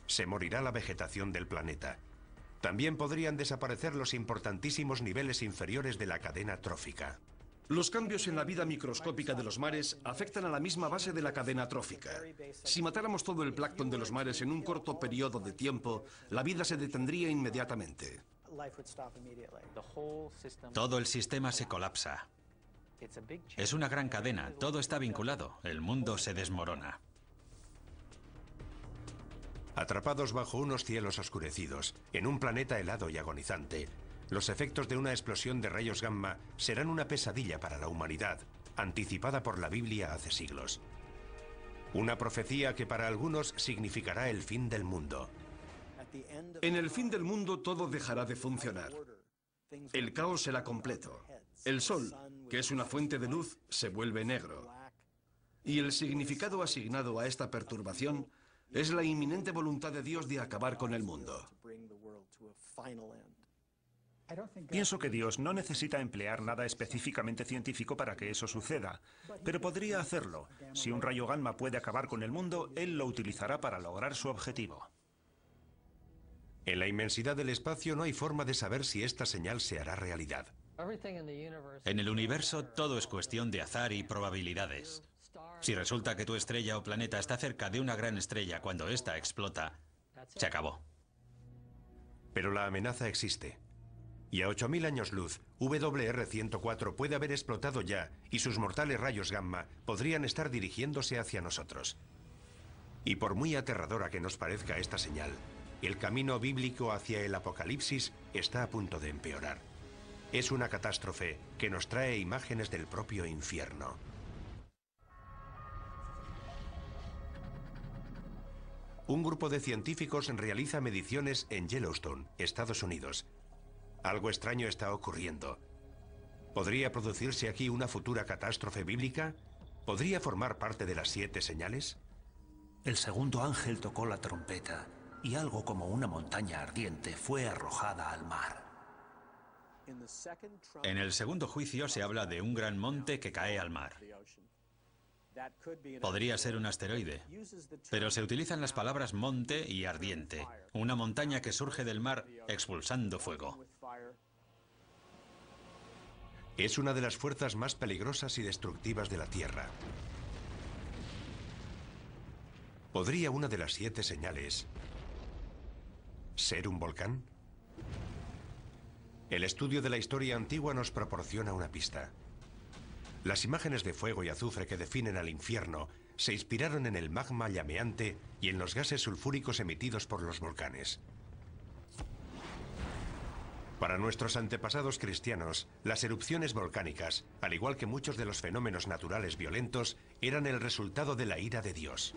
Se morirá la vegetación del planeta. También podrían desaparecer los importantísimos niveles inferiores de la cadena trófica. Los cambios en la vida microscópica de los mares afectan a la misma base de la cadena trófica. Si matáramos todo el plancton de los mares en un corto periodo de tiempo, la vida se detendría inmediatamente. Todo el sistema se colapsa. Es una gran cadena, todo está vinculado, el mundo se desmorona. Atrapados bajo unos cielos oscurecidos, en un planeta helado y agonizante, los efectos de una explosión de rayos gamma serán una pesadilla para la humanidad, anticipada por la Biblia hace siglos. Una profecía que para algunos significará el fin del mundo. En el fin del mundo todo dejará de funcionar. El caos será completo. El sol, que es una fuente de luz, se vuelve negro. Y el significado asignado a esta perturbación es la inminente voluntad de Dios de acabar con el mundo. Pienso que Dios no necesita emplear nada específicamente científico para que eso suceda, pero podría hacerlo. Si un rayo gamma puede acabar con el mundo, Él lo utilizará para lograr su objetivo. En la inmensidad del espacio no hay forma de saber si esta señal se hará realidad. En el universo todo es cuestión de azar y probabilidades. Si resulta que tu estrella o planeta está cerca de una gran estrella cuando ésta explota, se acabó. Pero la amenaza existe. Y a 8.000 años luz, WR-104 puede haber explotado ya y sus mortales rayos gamma podrían estar dirigiéndose hacia nosotros. Y por muy aterradora que nos parezca esta señal, el camino bíblico hacia el apocalipsis está a punto de empeorar. Es una catástrofe que nos trae imágenes del propio infierno. Un grupo de científicos realiza mediciones en Yellowstone, Estados Unidos. Algo extraño está ocurriendo. ¿Podría producirse aquí una futura catástrofe bíblica? ¿Podría formar parte de las 7 señales? El segundo ángel tocó la trompeta y algo como una montaña ardiente fue arrojada al mar. En el segundo juicio se habla de un gran monte que cae al mar. Podría ser un asteroide, pero se utilizan las palabras monte y ardiente, una montaña que surge del mar expulsando fuego. Es una de las fuerzas más peligrosas y destructivas de la Tierra. ¿Podría una de las 7 señales ser un volcán? El estudio de la historia antigua nos proporciona una pista. Las imágenes de fuego y azufre que definen al infierno se inspiraron en el magma llameante y en los gases sulfúricos emitidos por los volcanes. Para nuestros antepasados cristianos, las erupciones volcánicas, al igual que muchos de los fenómenos naturales violentos, eran el resultado de la ira de Dios.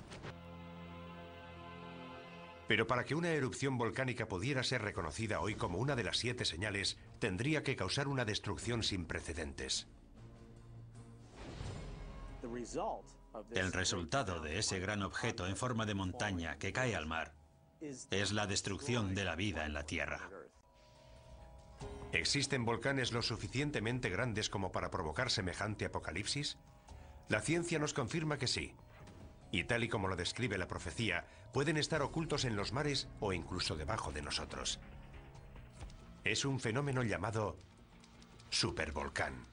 Pero para que una erupción volcánica pudiera ser reconocida hoy como una de las 7 señales, tendría que causar una destrucción sin precedentes. El resultado de ese gran objeto en forma de montaña que cae al mar es la destrucción de la vida en la Tierra. ¿Existen volcanes lo suficientemente grandes como para provocar semejante apocalipsis? La ciencia nos confirma que sí. Y tal y como lo describe la profecía, pueden estar ocultos en los mares o incluso debajo de nosotros. Es un fenómeno llamado supervolcán.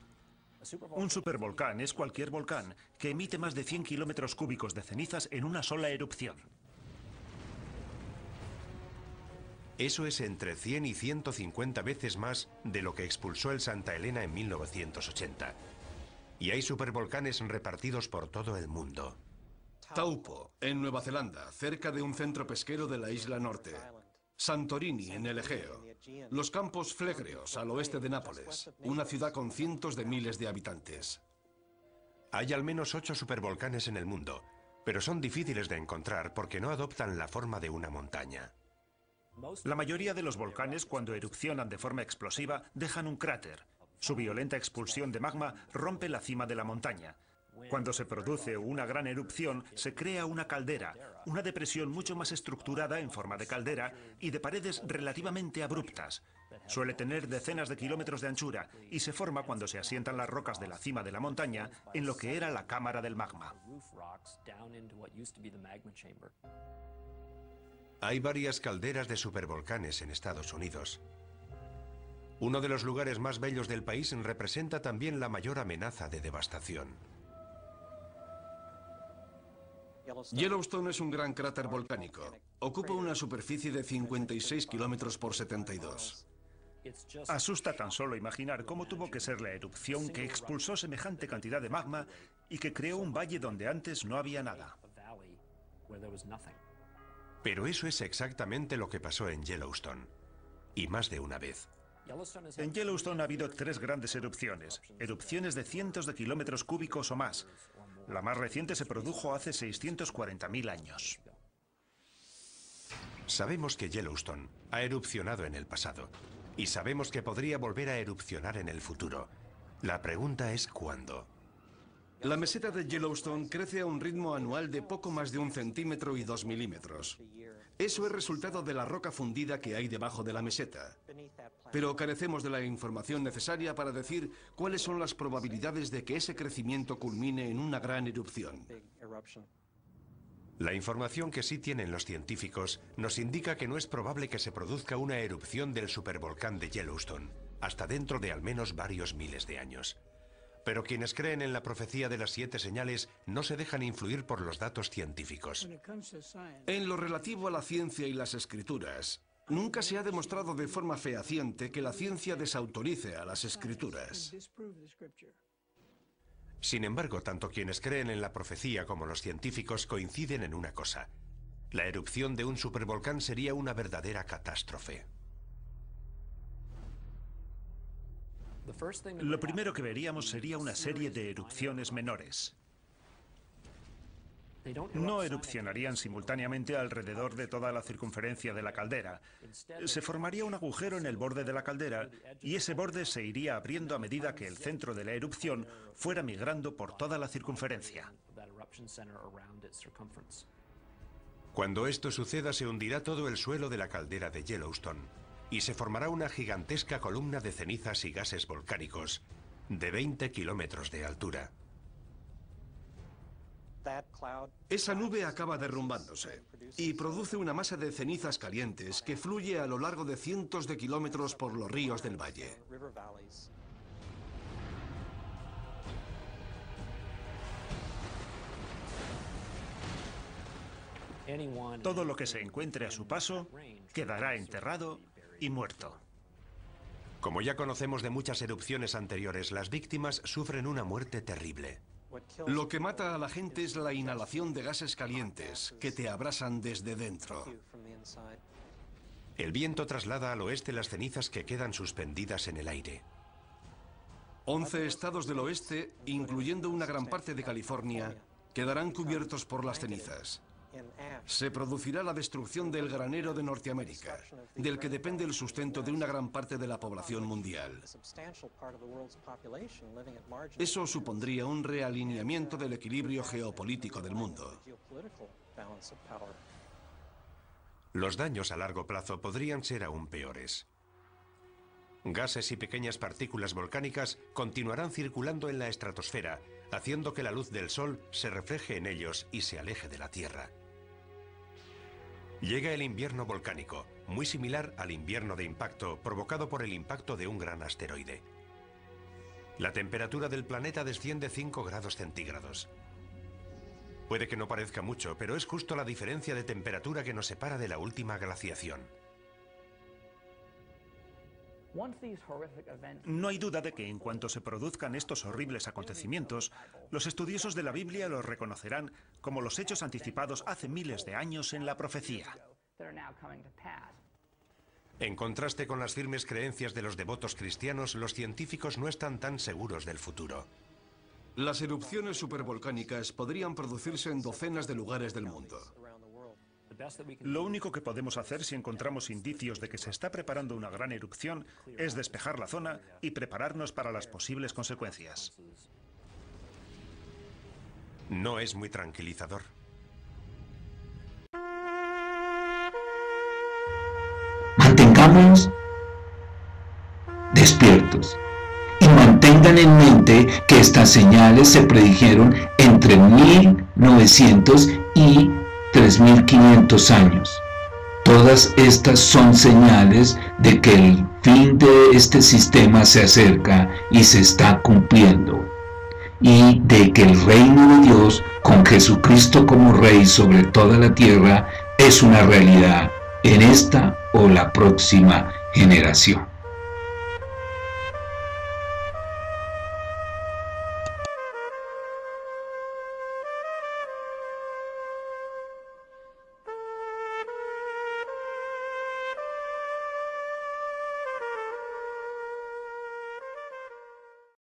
Un supervolcán es cualquier volcán que emite más de 100 kilómetros cúbicos de cenizas en una sola erupción. Eso es entre 100 y 150 veces más de lo que expulsó el Santa Elena en 1980. Y hay supervolcanes repartidos por todo el mundo. Taupo, en Nueva Zelanda, cerca de un centro pesquero de la isla norte. Santorini, en el Egeo. Los Campos Flegreos, al oeste de Nápoles, una ciudad con cientos de miles de habitantes. Hay al menos 8 supervolcanes en el mundo, pero son difíciles de encontrar porque no adoptan la forma de una montaña. La mayoría de los volcanes, cuando erupcionan de forma explosiva, dejan un cráter. Su violenta expulsión de magma rompe la cima de la montaña. Cuando se produce una gran erupción, se crea una caldera, una depresión mucho más estructurada en forma de caldera y de paredes relativamente abruptas. Suele tener decenas de kilómetros de anchura y se forma cuando se asientan las rocas de la cima de la montaña en lo que era la cámara del magma. Hay varias calderas de supervolcanes en Estados Unidos. Uno de los lugares más bellos del país representa también la mayor amenaza de devastación. Yellowstone es un gran cráter volcánico. Ocupa una superficie de 56 kilómetros por 72. Asusta tan solo imaginar cómo tuvo que ser la erupción que expulsó semejante cantidad de magma y que creó un valle donde antes no había nada. Pero eso es exactamente lo que pasó en Yellowstone. Y más de una vez. En Yellowstone ha habido 3 grandes erupciones de cientos de kilómetros cúbicos o más. La más reciente se produjo hace 640.000 años. Sabemos que Yellowstone ha erupcionado en el pasado y sabemos que podría volver a erupcionar en el futuro. La pregunta es ¿cuándo? La meseta de Yellowstone crece a un ritmo anual de poco más de 1 centímetro y 2 milímetros. Eso es resultado de la roca fundida que hay debajo de la meseta. Pero carecemos de la información necesaria para decir cuáles son las probabilidades de que ese crecimiento culmine en una gran erupción. La información que sí tienen los científicos nos indica que no es probable que se produzca una erupción del supervolcán de Yellowstone, hasta dentro de al menos varios miles de años. Pero quienes creen en la profecía de las 7 señales no se dejan influir por los datos científicos. En lo relativo a la ciencia y las escrituras, nunca se ha demostrado de forma fehaciente que la ciencia desautorice a las escrituras. Sin embargo, tanto quienes creen en la profecía como los científicos coinciden en una cosa. La erupción de un supervolcán sería una verdadera catástrofe. Lo primero que veríamos sería una serie de erupciones menores. No erupcionarían simultáneamente alrededor de toda la circunferencia de la caldera. Se formaría un agujero en el borde de la caldera y ese borde se iría abriendo a medida que el centro de la erupción fuera migrando por toda la circunferencia. Cuando esto suceda, se hundirá todo el suelo de la caldera de Yellowstone y se formará una gigantesca columna de cenizas y gases volcánicos de 20 kilómetros de altura. Esa nube acaba derrumbándose y produce una masa de cenizas calientes que fluye a lo largo de cientos de kilómetros por los ríos del valle. Todo lo que se encuentre a su paso quedará enterrado y muerto. Como ya conocemos de muchas erupciones anteriores, las víctimas sufren una muerte terrible. Lo que mata a la gente es la inhalación de gases calientes que te abrasan desde dentro. El viento traslada al oeste las cenizas que quedan suspendidas en el aire. 11 estados del oeste, incluyendo una gran parte de California, quedarán cubiertos por las cenizas. Se producirá la destrucción del granero de Norteamérica, del que depende el sustento de una gran parte de la población mundial. Eso supondría un realineamiento del equilibrio geopolítico del mundo. Los daños a largo plazo podrían ser aún peores. Gases y pequeñas partículas volcánicas continuarán circulando en la estratosfera, haciendo que la luz del Sol se refleje en ellos y se aleje de la Tierra. Llega el invierno volcánico, muy similar al invierno de impacto provocado por el impacto de un gran asteroide. La temperatura del planeta desciende 5 grados centígrados. Puede que no parezca mucho, pero es justo la diferencia de temperatura que nos separa de la última glaciación. No hay duda de que en cuanto se produzcan estos horribles acontecimientos, los estudiosos de la Biblia los reconocerán como los hechos anticipados hace miles de años en la profecía. En contraste con las firmes creencias de los devotos cristianos, los científicos no están tan seguros del futuro. Las erupciones supervolcánicas podrían producirse en docenas de lugares del mundo. Lo único que podemos hacer si encontramos indicios de que se está preparando una gran erupción es despejar la zona y prepararnos para las posibles consecuencias. No es muy tranquilizador. Mantengámonos despiertos y mantengan en mente que estas señales se predijeron entre 1900 y 3500 años. Todas estas son señales de que el fin de este sistema se acerca y se está cumpliendo, y de que el reino de Dios, con Jesucristo como Rey sobre toda la tierra, es una realidad en esta o la próxima generación.